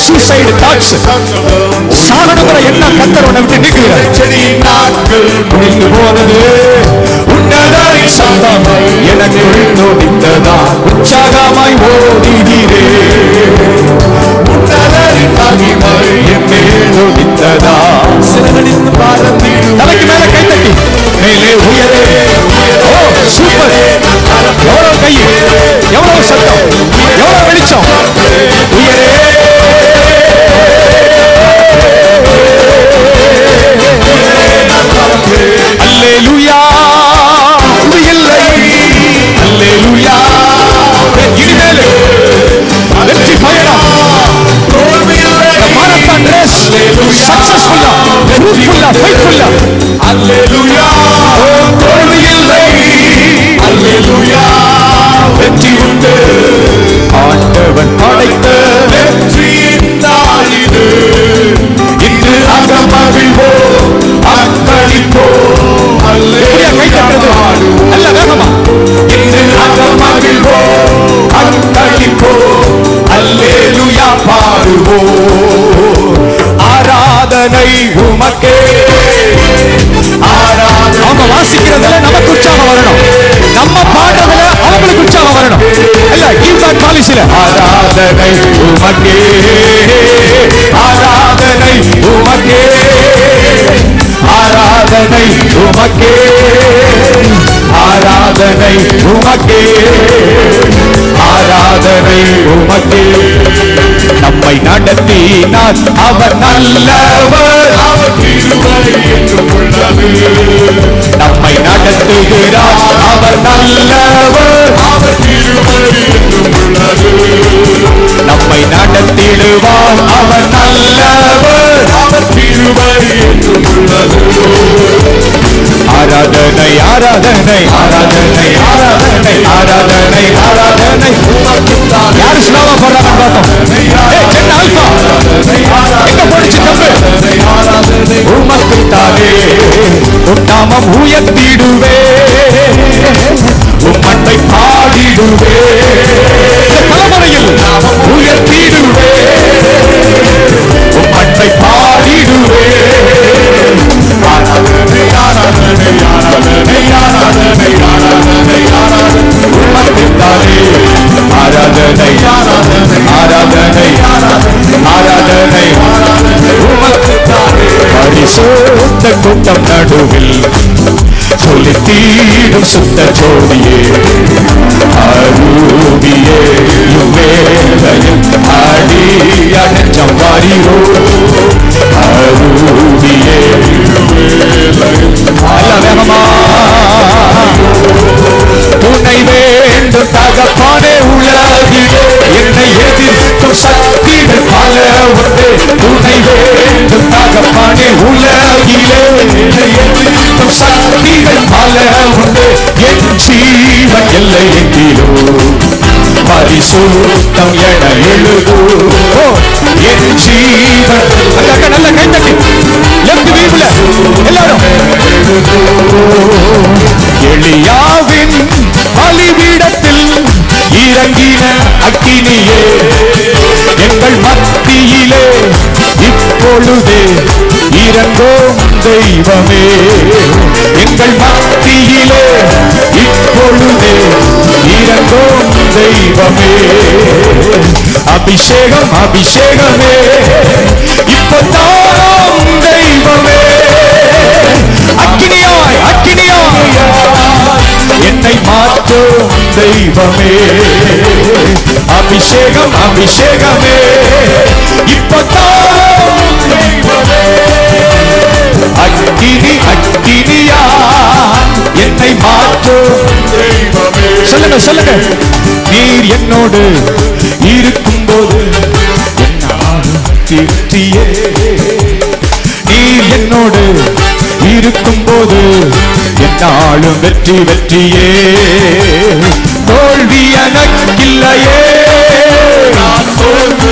சூசைடு தாட்ஸ், சாகணுங்கிற எண்ணம் கத்தர் உன்னை விட்டு நீக்குகிறார். செடியின் நாட்கள் முடிந்து போனது. உன்னதரின் சத்தம் எனக்குள் நோடித்ததா, உற்சாகமாய் ஓடுகிறே. உன்னதரின் மகிமை என் மேல் நோடித்ததா, சிறகடித்து பறந்திடும். தலைக்கு மேல கைத்தட்டி மேலே உயரே. ஓ சூப்பர்! எவ்வளவு கை, எவ்வளவு சத்தம், எவ்வளவு வெளிச்சம். உயரே அல்லேலூயா. இல்லை அல்லேலூயா. இனிமேல் வெற்றி பயணம், மாரத்தான் ரேஸ் சக்சஸ்ஃபுல்லா, ஃப்ரூட்ஃபுல்லா, ஃபெய்த்ஃபுல்லா. அல்லேலூயா. தோல்வி இல்லை, அல்லேலூயா. வெற்றி உண்டு. ஆண்டவன் படைத்த வெற்றியின் நாள் இது. இன்று அகமகிழ்வோம், அக்களிப்போம். அல்லேலூயா பாடுவோம். நல்ல வேகமா. இன்று அகமகிழ்வோம், அக்களிப்போம். அல்லேலூயா பாடுவோம். ஆராதனை உமக்கே. ஆராதனை. அவங்க வாசிக்கிறதுல நமக்கு உற்சாகம் வரணும், நம்ம பாடுறதுல அவங்களுக்கு உற்சாகம் வரணும். இல்ல கீழ்காட் பாலிசில ஆராதனை உமக்கே, ஆராதனை உமக்கே, ஆராதனை உமக்கே, ஆராதனை உமக்கே, ஆராதனை உமக்கே. நம்மை நடத்தினார் அவர் நல்லவர், அவர் கிருபை என்றும் உள்ளது. நம்மை நடத்துகிறார் அவர் நல்லவர், அவர் கிருபை என்றும் உள்ளது. நம்மை நடத்திடுவார் அவர் நல்லவர், அவர் கிருபை என்றும் உள்ளது. ஆராதனை ஆராதனை ஆராதனை ஆராதனை ஆராதனை ஆராதனை. யாரு ஸ்லோவா போடுறாங்க பார்த்தோம். எங்க போடுச்சு தம்பு. உமக்குத்தானே உன் நாமம் உயர்த்திடுவே, உன் மண்ணை பாடிடுவே. தலைமுறையில் நாமம் உயர்த்திடுவே, உன் மண்ணை பாடிடுவே. ஆராதனை ஆராதனை ஆராதனை ஆராதனை ஆராதனை ஆராதனை. உமக்குத்தானே ஆராதனை ஆராதனை ஆராதனை ஆராதனை ஆராதனை. உமக்குத்தானே பரிசுத்த கூட்டம் நடுவில் சொல்லி தீடும் சுத்த ஜோதியே, அரூபியே யுவேலையும் அடியான ஜம்பாரிரோ. அரூபியே வேகமா. துணை வேண்டும் தகப்பானே உலகிலே, என்னை எதிர்க்கும் சக்திகள் பல உண்டு. துணை வேண்டும் தகப்பானே உலகிலே, என்னை எதிர்க்கும் சக்திகள் பல உண்டு. என் ஜீவன் எல்லை எங்கிலோ பரிசுத்தம் என எழுதோ. என் ஜீவன் நல்ல கைத்தட்டி லெஃப்ட் வீவ்ல எல்லாரும். எலியாவின் பலிபீடத்தில் இறங்கின அக்கினியே, எங்கள் மத்தியிலே இப்பொழுதே இறங்கோம் தெய்வமே. எங்கள் மத்தியிலே இப்பொழுதே இறங்கோம் தெய்வமே. அபிஷேகம் அபிஷேகமே இப்பதாம் தெய்வமே. தெய்வமே. அபிஷேகம் அபிஷேகமே இப்பதான் தெய்வமே. அக்கினி அக்கினியா என்னை மாற்றும் தெய்வமே. சொல்லுங்க சொல்லுங்க. நீர் என்னோடு இருக்கும்போது திருப்தியே. நீர் என்னோடு இருக்கும்போது என்னாலும் வெற்றி வெற்றியே. தோல்வி எனக்கில்லையே.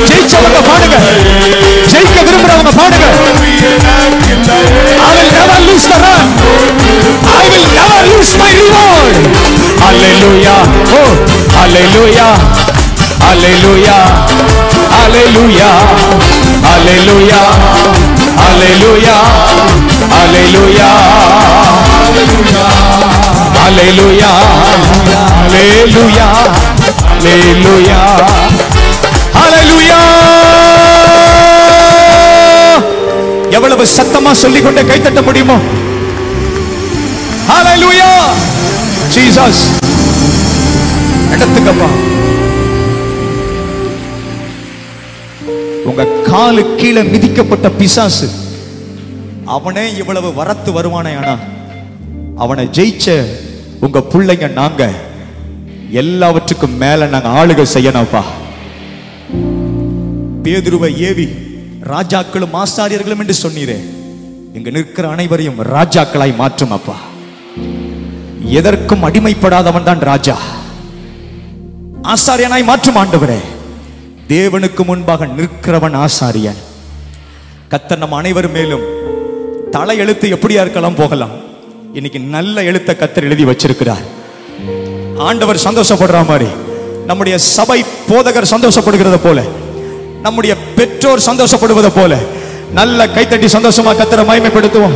ஜெயிச்சவங்க பாடுங்க, ஜெயிக்க விரும்புறவங்க பாடுங்க. I will never lose the run. I will never lose my reward. Hallelujah. Oh, hallelujah. Hallelujah. Hallelujah. Hallelujah. Hallelujah. Hallelujah. Hallelujah. Hallelujah. Hallelujah. Hallelujah. எவ்வளவு சத்தமா சொல்லிக் கொண்டே கைத்தட்ட முடியுமோ? Hallelujah. Jesus. எடுத்துக்கப்பா. உங்க காலு கீழே மிதிக்கப்பட்ட பிசாசு அவனே இவ்வளவு வரத்து வருவானே. ஆனா அவனை ஜெயிச்ச உங்க பிள்ளைங்க நாங்க எல்லாவற்றுக்கும் மேல நாங்க ஆளுகை செய்யணும்ப்பா. பேதுருவை ஏவி ராஜாக்களும் ஆசாரியர்களும் என்று சொன்னீரே, இங்க நிற்கிற அனைவரையும் ராஜாக்களாய் மாற்றும் அப்பா. எதற்கும் அடிமைப்படாதவன் தான் ராஜா. ஆசாரியனாய் மாற்றும் ஆண்டவரே. தேவனுக்கு முன்பாக நிற்கிறவன் ஆசாரியன். கர்த்தர் நம் அனைவர் மேலும் தலை எழுத்து எப்படியா இருக்கலாம் போகலாம், இன்னைக்கு நல்ல எழுத்த கர்த்தர் எழுதி வச்சிருக்கிறார். ஆண்டவர் சந்தோஷப்படுற மாதிரி, நம்முடைய சபை போதகர் சந்தோஷப்படுகிறத போல, நம்முடைய பெற்றோர் சந்தோஷப்படுவதை போல நல்ல கைத்தட்டி சந்தோஷமா கர்த்தரை மகிமைப்படுத்துவோம்.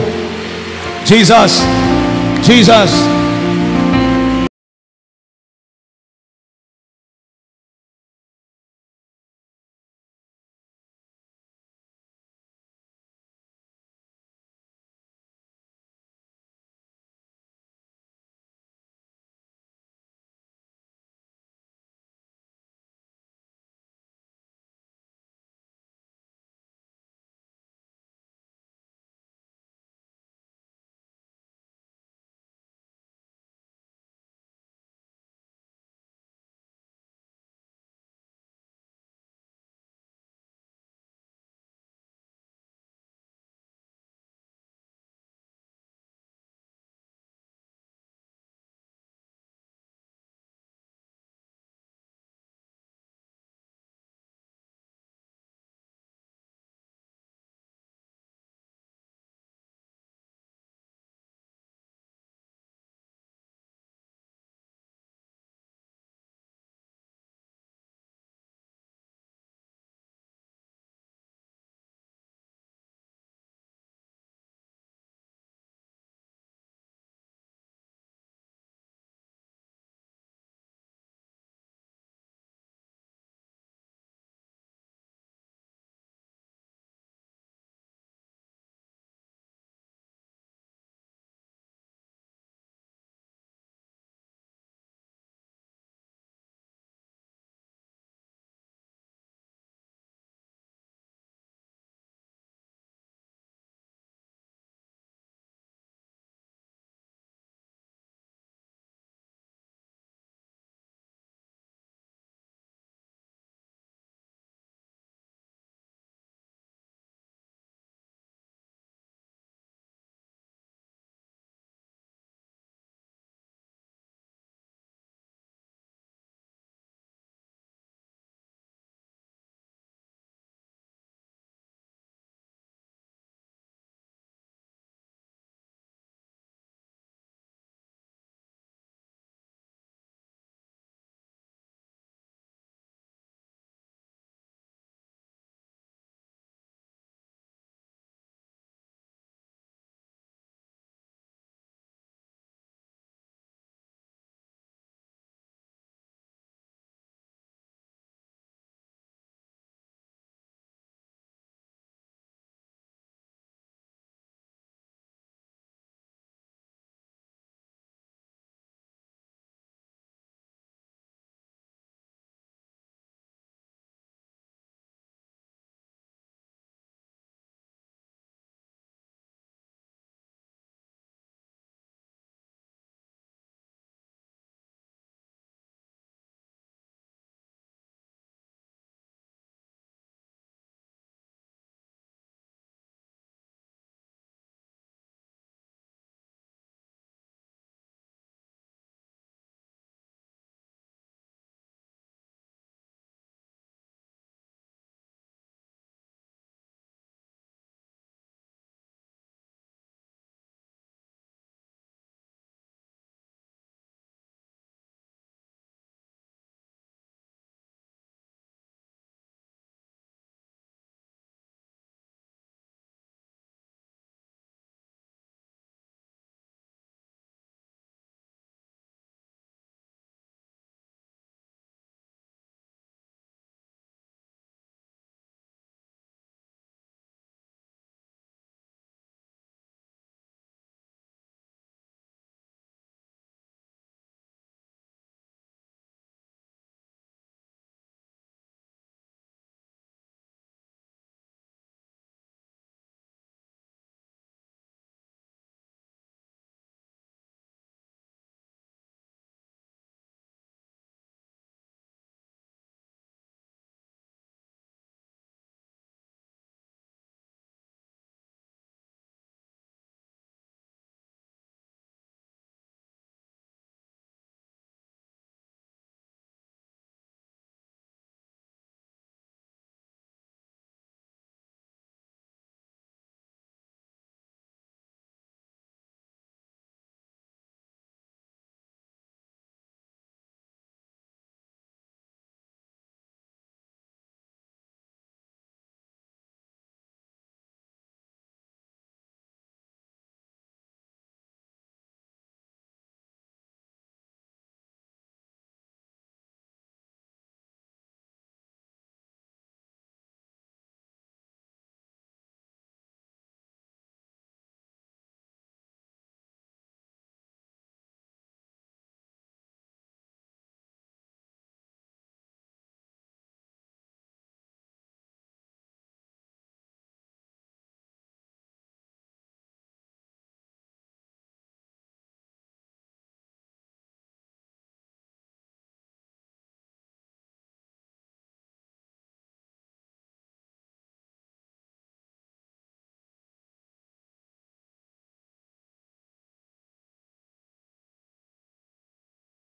Jesus Jesus.